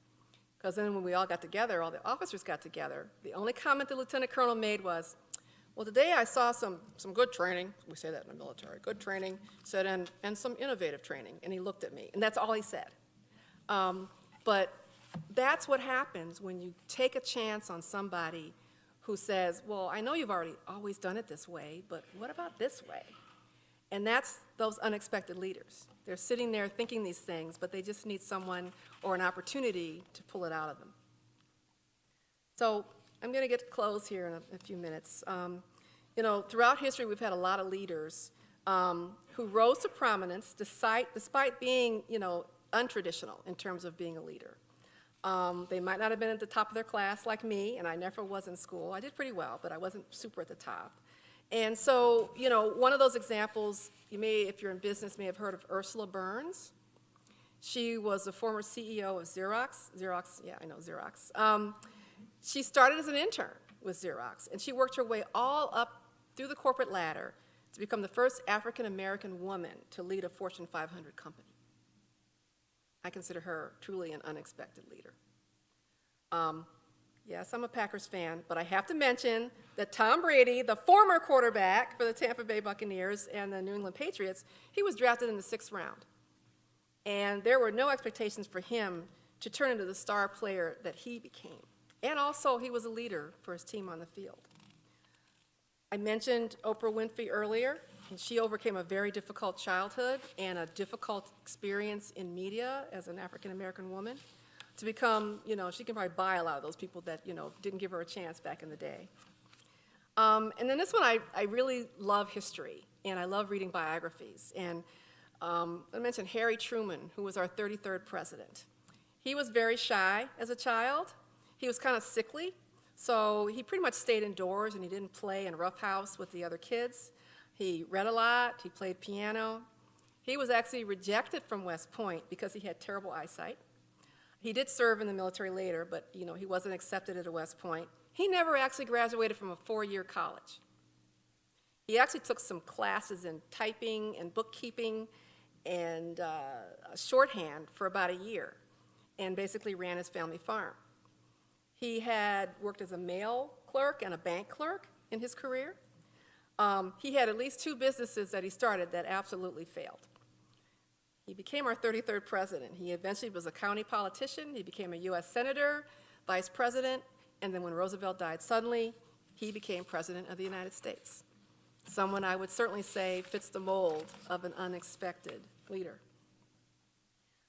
Because then when we all got together, all the officers got together, the only comment the lieutenant colonel made was, well, today I saw some good training. We say that in the military, good training, said, and some innovative training. And he looked at me, and that's all he said. But that's what happens when you take a chance on somebody who says, well, I know you've always done it this way, but what about this way? And that's those unexpected leaders. They're sitting there thinking these things, but they just need someone or an opportunity to pull it out of them. So I'm going to get to close here in a few minutes. Throughout history, we've had a lot of leaders who rose to prominence despite being, untraditional in terms of being a leader. They might not have been at the top of their class like me, and I never was in school. I did pretty well, but I wasn't super at the top. And so, one of those examples, you may, if you're in business, may have heard of Ursula Burns. She was the former CEO of Xerox. Yeah, I know Xerox. She started as an intern with Xerox, and she worked her way all up through the corporate ladder to become the first African-American woman to lead a Fortune 500 company. I consider her truly an unexpected leader. Yes, I'm a Packers fan, but I have to mention that Tom Brady, the former quarterback for the Tampa Bay Buccaneers and the New England Patriots, he was drafted in the 6th round. And there were no expectations for him to turn into the star player that he became. And also, he was a leader for his team on the field. I mentioned Oprah Winfrey earlier, and she overcame a very difficult childhood and a difficult experience in media as an African-American woman to become, she can probably buy a lot of those people that, didn't give her a chance back in the day. And then this one, I really love history, and I love reading biographies. And I mentioned Harry Truman, who was our 33rd president. He was very shy as a child. He was kind of sickly, so he pretty much stayed indoors, and he didn't play in roughhouse with the other kids. He read a lot. He played piano. He was actually rejected from West Point because he had terrible eyesight. He did serve in the military later, but he wasn't accepted at West Point. He never actually graduated from a 4-year college. He actually took some classes in typing and bookkeeping and shorthand for about a year and basically ran his family farm. He had worked as a mail clerk and a bank clerk in his career. He had at least 2 businesses that he started that absolutely failed. He became our 33rd president. He eventually was a county politician. He became a U.S. senator, vice president, and then when Roosevelt died suddenly, he became president of the United States. Someone I would certainly say fits the mold of an unexpected leader.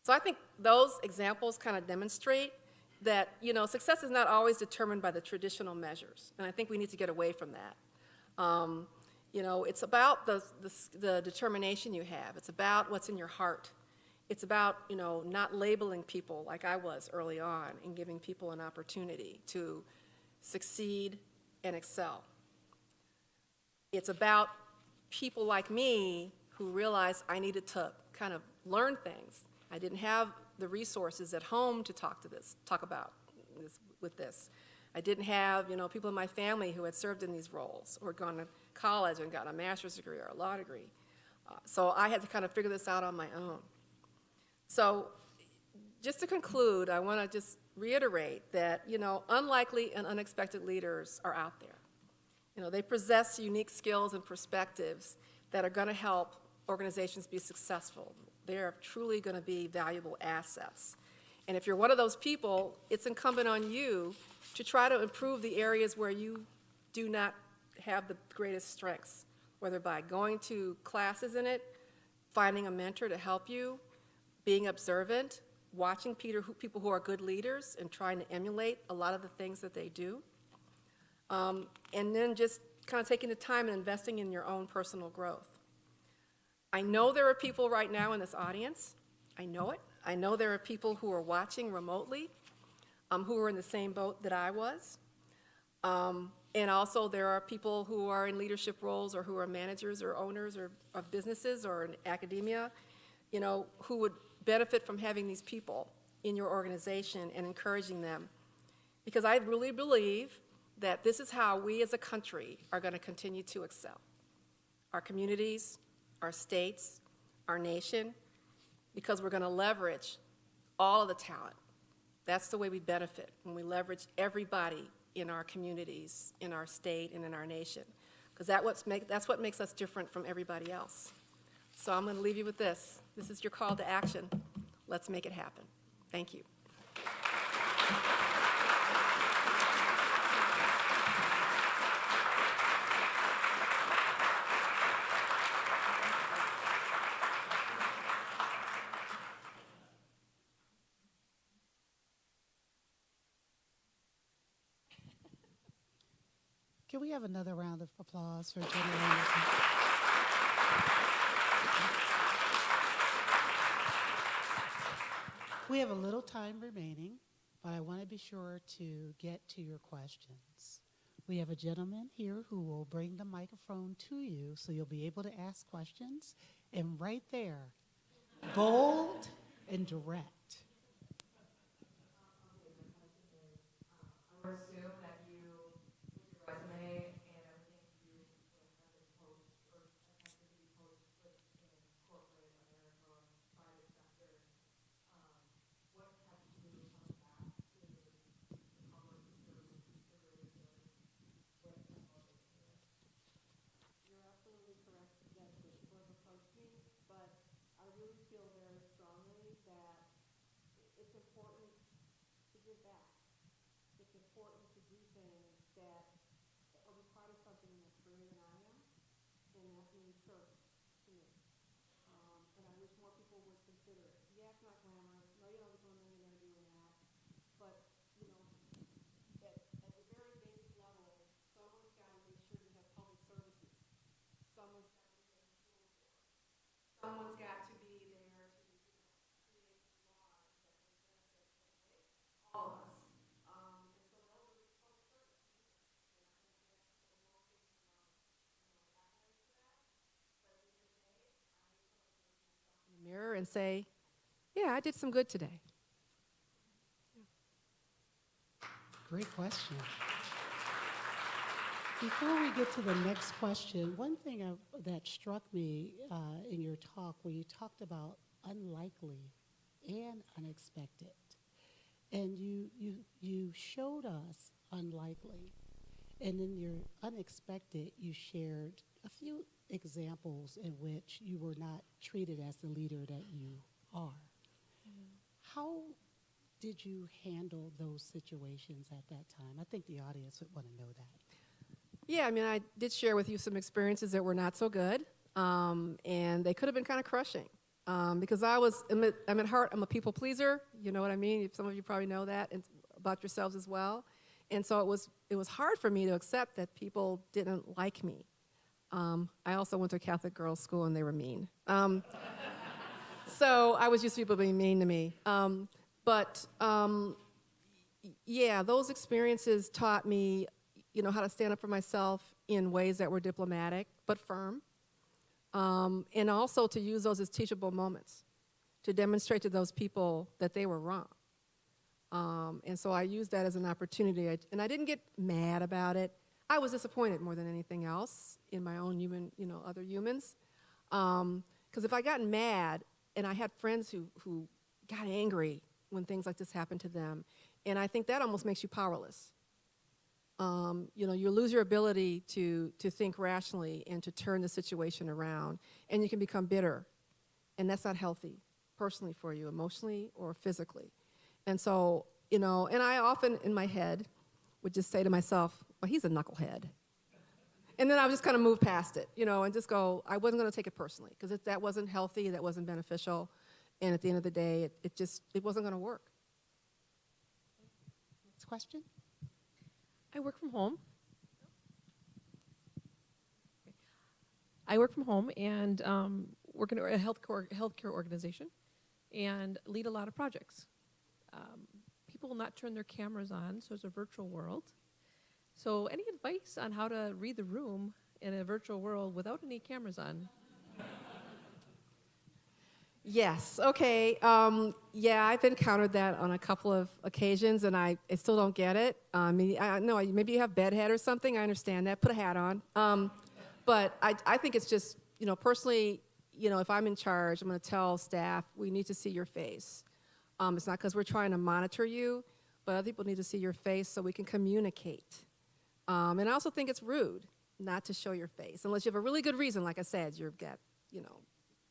So I think those examples kind of demonstrate that, success is not always determined by the traditional measures, and I think we need to get away from that. It's about the determination you have. It's about what's in your heart. It's about, not labeling people like I was early on and giving people an opportunity to succeed and excel. It's about people like me who realized I needed to kind of learn things. I didn't have the resources at home to talk about this. I didn't have, people in my family who had served in these roles or gone to college and got a master's degree or a law degree. So I had to kind of figure this out on my own. So just to conclude, I want to just reiterate that, unlikely and unexpected leaders are out there. They possess unique skills and perspectives that are going to help organizations be successful. They're truly going to be valuable assets. And if you're one of those people, it's incumbent on you to try to improve the areas where you do not have the greatest strengths, whether by going to classes in it, finding a mentor to help you, being observant, watching people who are good leaders and trying to emulate a lot of the things that they do, and then just kind of taking the time and investing in your own personal growth. I know there are people right now in this audience. I know it. I know there are people who are watching remotely who are in the same boat that I was. And also there are people who are in leadership roles or who are managers or owners of businesses or in academia, who would benefit from having these people in your organization and encouraging them because I really believe that this is how we as a country are going to continue to excel. Our communities, our states, our nation, because we're going to leverage all of the talent. That's the way we benefit, when we leverage everybody in our communities, in our state, and in our nation, because that's what makes us different from everybody else. So I'm going to leave you with this. This is your call to action. Let's make it happen. Thank you. Can we have another round of applause for Jenny Anderson? We have a little time remaining, but I want to be sure to get to your questions. We have a gentleman here who will bring the microphone to you so you'll be able to ask questions. And right there, bold and direct. I would assume that you, with your resume and everything you have been post or attempted to be posted in corporate America or private sector, what kept you coming back to the public service to really good with the public here? You're absolutely correct that the board approached me, but I really feel very strongly that it's important to give back. It's important to do things that are required of something that's greater than I am, and that means service to me. And I wish more people would consider it. Yeah, it's not glamorous. No, you don't become a millionaire doing that. But, you know, at the very basic level, someone's got to make sure you have public services. Someone's got to be there to school for it. Someone's got to be there to, create laws that will benefit all of us. Mirror and say, yeah, I did some good today. Great question. Before we get to the next question, one thing that struck me in your talk where you talked about unlikely and unexpected. And you showed us unlikely. And in your unexpected, you shared a few examples in which you were not treated as the leader that you are. How did you handle those situations at that time? I think the audience would want to know that. Yeah, I mean, I did share with you some experiences that were not so good, and they could have been kind of crushing. Because I'm at heart, I'm a people pleaser. You know what I mean? Some of you probably know that about yourselves as well. And so it was hard for me to accept that people didn't like me. I also went to a Catholic girls' school, and they were mean. So I was used to people being mean to me. Yeah, those experiences taught me, you know, how to stand up for myself in ways that were diplomatic but firm. And also to use those as teachable moments, to demonstrate to those people that they were wrong. And so I used that as an opportunity, and I didn't get mad about it. I was disappointed more than anything else in my own human, you know, other humans. Because if I got mad, and I had friends who got angry when things like this happened to them, and I think that almost makes you powerless. You know, you lose your ability to think rationally and to turn the situation around, and you can become bitter, and that's not healthy personally for you, emotionally or physically. And so, you know, and I often in my head would just say to myself, well, he's a knucklehead. And then I would just kind of move past it, you know, and just go, I wasn't going to take it personally, because that wasn't healthy, that wasn't beneficial, and at the end of the day, it wasn't going to work. Next question. I work from home. I work from home and work in a healthcare organization and lead a lot of projects. People will not turn their cameras on, so it's a virtual world. So any advice on how to read the room in a virtual world without any cameras on? Yes, okay. Yeah, I've encountered that on a couple of occasions, and I still don't get it. No, maybe you have bedhead or something. I understand that. Put a hat on. But I think it's just, personally, if I'm in charge, I'm going to tell staff, we need to see your face. It's not because we're trying to monitor you, but other people need to see your face so we can communicate. And I also think it's rude not to show your face, unless you have a really good reason, like I said, you've got,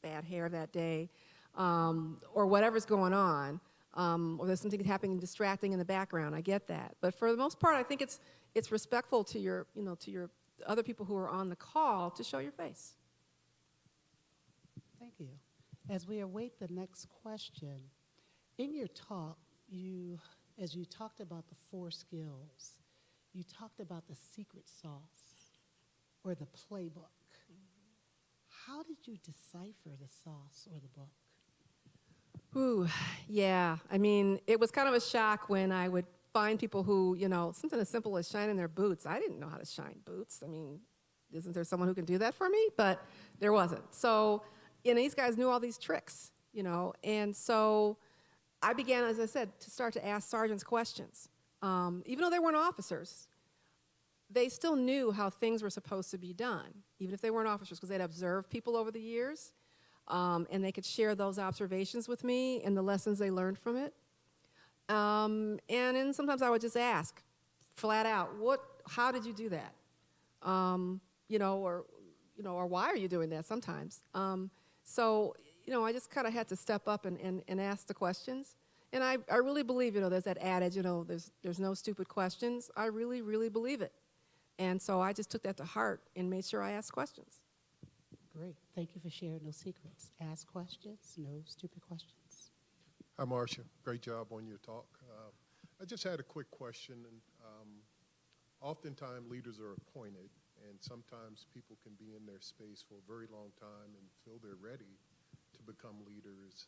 bad hair that day, or whatever's going on, or there's something happening distracting in the background. I get that, but for the most part, I think it's respectful to your, to your other people who are on the call to show your face. Thank you. As we await the next question, in your talk, as you talked about the 4 skills, you talked about the secret sauce or the playbook. How did you decipher the sauce or the book? Ooh, yeah. I mean, it was kind of a shock when I would find people who, something as simple as shining their boots. I didn't know how to shine boots. I mean, isn't there someone who can do that for me? But there wasn't. So, these guys knew all these tricks, and so I began, as I said, to start to ask sergeants questions. Even though they weren't officers, they still knew how things were supposed to be done, even if they weren't officers, because they'd observed people over the years, and they could share those observations with me and the lessons they learned from it. And then sometimes I would just ask, flat out, how did you do that? Or why are you doing that sometimes? So, I just kind of had to step up and ask the questions. And I really believe, there's that adage, there's no stupid questions. I really, really believe it. And so I just took that to heart and made sure I asked questions. Great. Thank you for sharing those secrets. Ask questions, no stupid questions. Hi, Marcia. Great job on your talk. I just had a quick question. Oftentimes, leaders are appointed, and sometimes people can be in their space for a very long time and feel they're ready to become leaders,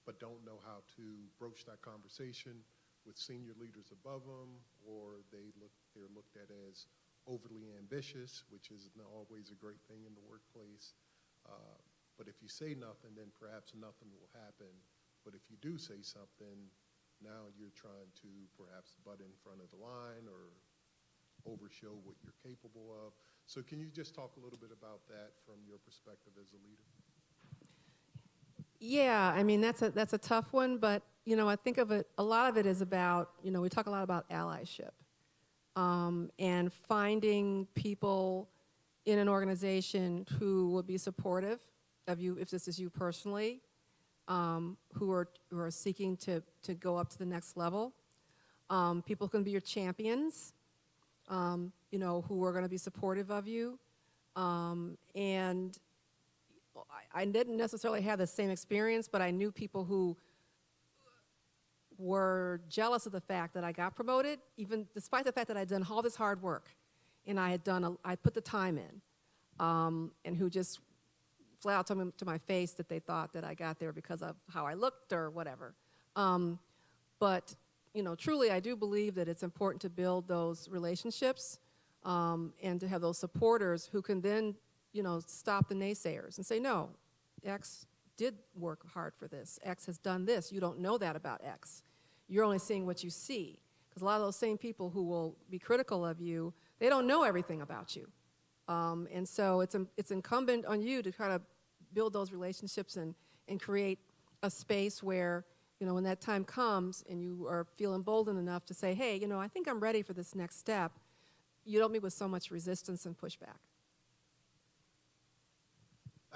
but don't know how to broach that conversation with senior leaders above them, or they're looked at as overly ambitious, which is not always a great thing in the workplace. But if you say nothing, then perhaps nothing will happen. But if you do say something, now you're trying to perhaps butt in front of the line or overshow what you're capable of. So can you just talk a little bit about that from your perspective as a leader? Yeah, I mean, that's a tough one, but, I think of it, a lot of it is about, we talk a lot about allyship, and finding people in an organization who would be supportive of you, if this is you personally, who are seeking to go up to the next level. People can be your champions, who are going to be supportive of you, and I didn't necessarily have the same experience, but I knew people who were jealous of the fact that I got promoted, even despite the fact that I'd done all this hard work, and I put the time in, and who just flat out told me to my face that they thought that I got there because of how I looked or whatever. But truly, I do believe that it's important to build those relationships, and to have those supporters who can then stop the naysayers and say, no, X did work hard for this. X has done this. You don't know that about X. You're only seeing what you see. Because a lot of those same people who will be critical of you, they don't know everything about you. And so it's incumbent on you to kind of build those relationships and create a space where, when that time comes and you are feeling emboldened enough to say, hey, I think I'm ready for this next step, you don't meet with so much resistance and pushback.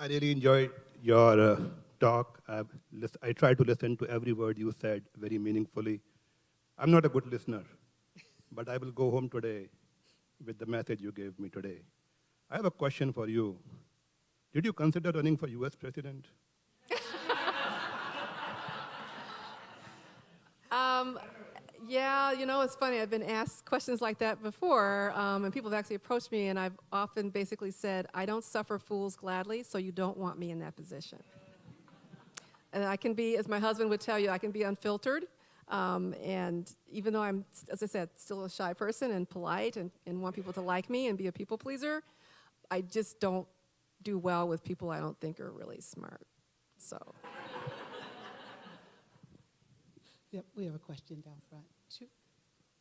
I really enjoyed your talk. I tried to listen to every word you said very meaningfully. I'm not a good listener, but I will go home today with the message you gave me today. I have a question for you. Did you consider running for US president? Yeah, it's funny. I've been asked questions like that before, and people have actually approached me, and I've often basically said, I don't suffer fools gladly, so you don't want me in that position. And I can be, as my husband would tell you, I can be unfiltered, and even though I'm, as I said, still a shy person and polite and want people to like me and be a people pleaser, I just don't do well with people I don't think are really smart. So, Yep, we have a question down front.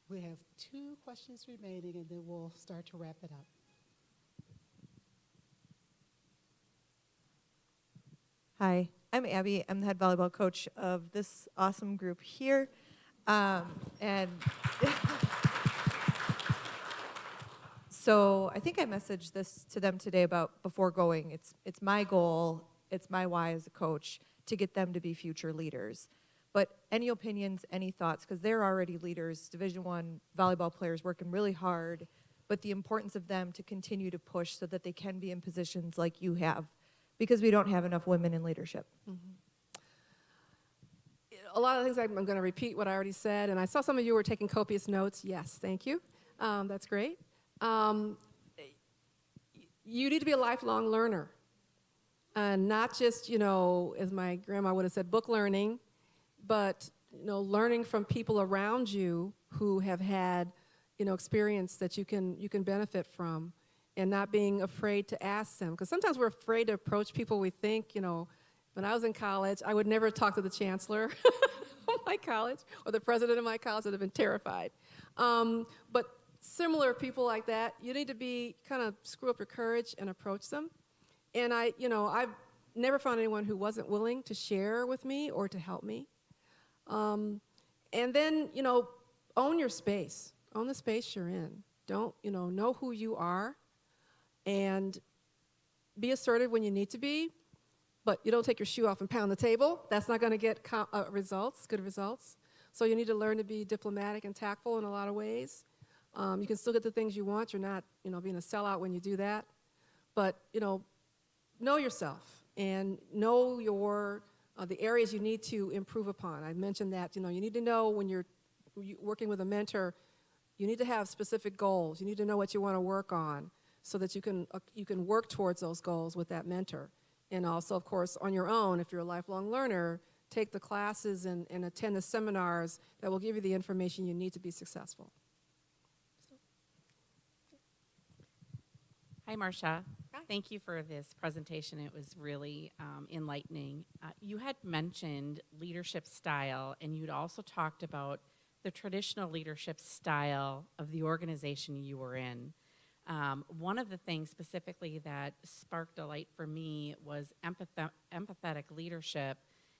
We have 2 questions remaining, and then we'll start to wrap it up. Hi, I'm Abby. I'm the head volleyball coach of this awesome group here. And so I think I messaged this to them today about before going. It's my goal, it's my why as a coach to get them to be future leaders. But any opinions, any thoughts, because they're already leaders, Division I volleyball players working really hard, but the importance of them to continue to push so that they can be in positions like you have, because we don't have enough women in leadership. a lot of things I'm going to repeat what I already said, and I saw some of you were taking copious notes. Yes, thank you. That's great. You need to be a lifelong learner, and not just, as my grandma would have said, book learning, but learning from people around you who have had experience that you can benefit from, and not being afraid to ask them, because sometimes we're afraid to approach people. We think, when I was in college, I would never talk to the chancellor of my college or the president of my college. I'd have been terrified. But similar people like that, you need to be kind of screw up your courage and approach them. And I've never found anyone who wasn't willing to share with me or to help me. And then, own your space. Own the space you're in. Don't, know who you are, and be assertive when you need to be, but you don't take your shoe off and pound the table. That's not going to get good results. So you need to learn to be diplomatic and tactful in a lot of ways. You can still get the things you want. You're not, being a sellout when you do that. But, know yourself and know your the areas you need to improve upon. I mentioned that, you need to know when you're working with a mentor, you need to have specific goals. You need to know what you want to work on so that you can work towards those goals with that mentor. And also, of course, on your own, if you're a lifelong learner, take the classes and attend the seminars that will give you the information you need to be successful. Hi, Marcia. Hi. Thank you for this presentation. It was really enlightening. You had mentioned leadership style, and you'd also talked about the traditional leadership style of the organization you were in. One of the things specifically that sparked a light for me was empathetic leadership,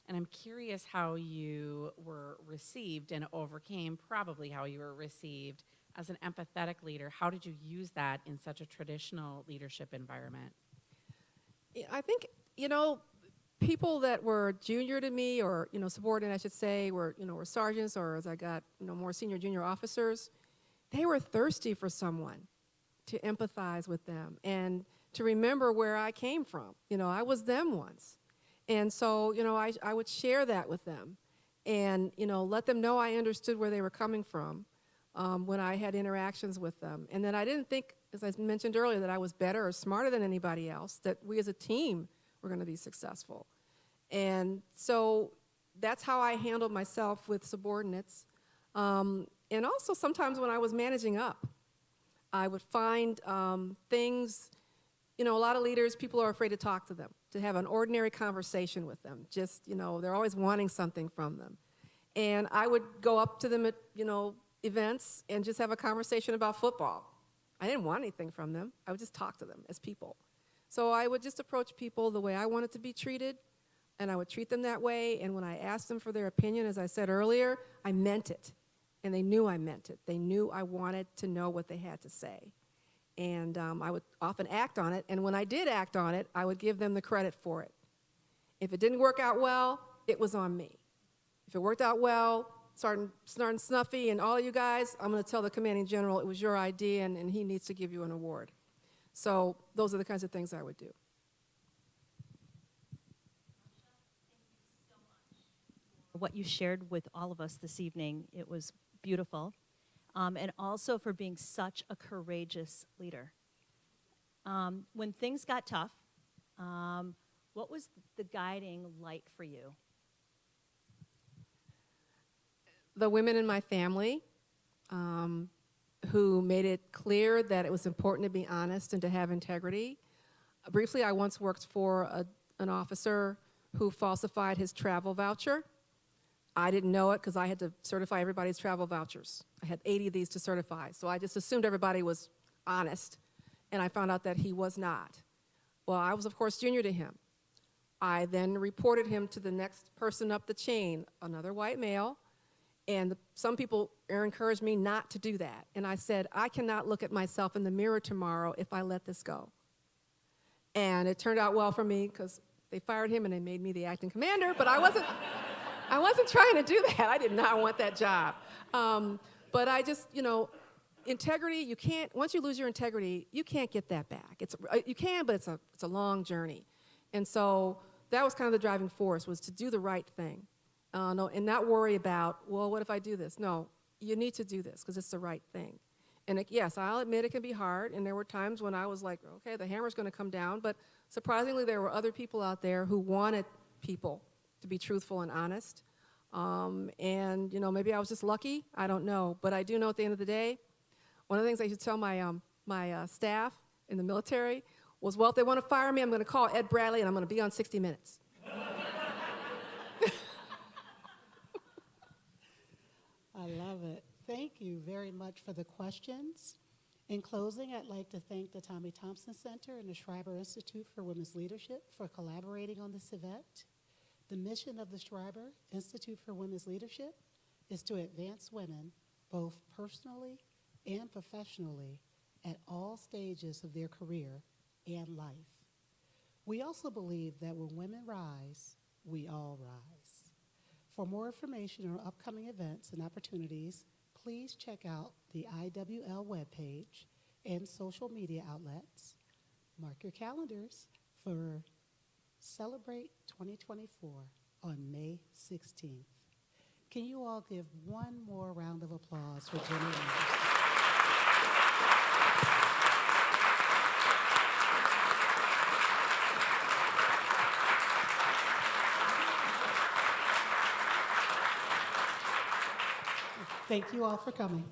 and I'm curious how you were received and overcame probably how you were received as an empathetic leader. How did you use that in such a traditional leadership environment? I think, people that were junior to me, or, subordinate, I should say, were sergeants, or as I got, more senior junior officers, they were thirsty for someone to empathize with them and to remember where I came from. I was them once. And so, I would share that with them and, let them know I understood where they were coming from when I had interactions with them. And that I didn't think, as I mentioned earlier, that I was better or smarter than anybody else, that we as a team were going to be successful. And so that's how I handled myself with subordinates. And also sometimes when I was managing up, I would find things, a lot of leaders, people are afraid to talk to them, to have an ordinary conversation with them. Just, they're always wanting something from them. And I would go up to them at, events and just have a conversation about football. I didn't want anything from them. I would just talk to them as people. So I would just approach people the way I wanted to be treated, and I would treat them that way. And when I asked them for their opinion, as I said earlier, I meant it. And they knew I meant it. They knew I wanted to know what they had to say. And I would often act on it. And when I did act on it, I would give them the credit for it. If it didn't work out well, it was on me. If it worked out well, starting snuffy, and all of you guys, I'm going to tell the commanding general it was your idea, and he needs to give you an award. So those are the kinds of things I would do. What you shared with all of us this evening. It was beautiful. And also for being such a courageous leader. When things got tough, what was the guiding light for you? The women in my family who made it clear that it was important to be honest and to have integrity. Briefly, I once worked for an officer who falsified his travel voucher. I didn't know it because I had to certify everybody's travel vouchers. I had 80 of these to certify, so I just assumed everybody was honest, and I found out that he was not. Well, I was, of course, junior to him. I then reported him to the next person up the chain, another white male, and some people encouraged me not to do that. And I said, I cannot look at myself in the mirror tomorrow if I let this go. And it turned out well for me because they fired him and they made me the acting commander, but I wasn't trying to do that. I did not want that job. But I just, integrity, you can't, once you lose your integrity, you can't get that back. You can, but it's a long journey. And so that was kind of the driving force, was to do the right thing. And not worry about, well, what if I do this? No, you need to do this because it's the right thing. And yes, I'll admit it can be hard, and there were times when I was like, okay, the hammer's going to come down, but surprisingly there were other people out there who wanted people to be truthful and honest. And maybe I was just lucky, I don't know, but I do know at the end of the day, one of the things I used to tell my staff in the military was, well, if they want to fire me, I'm going to call Ed Bradley and I'm going to be on 60 Minutes. I love it. Thank you very much for the questions. In closing, I'd like to thank the Tommy Thompson Center and the Schreiber Institute for Women's Leadership for collaborating on this event. The mission of the Schreiber Institute for Women's Leadership is to advance women both personally and professionally at all stages of their career and life. We also believe that when women rise, we all rise. For more information on upcoming events and opportunities, please check out the IWL webpage and social media outlets. Mark your calendars for Celebrate 2024 on May 16th. Can you all give one more round of applause for Jenny Anderson? Thank you all for coming.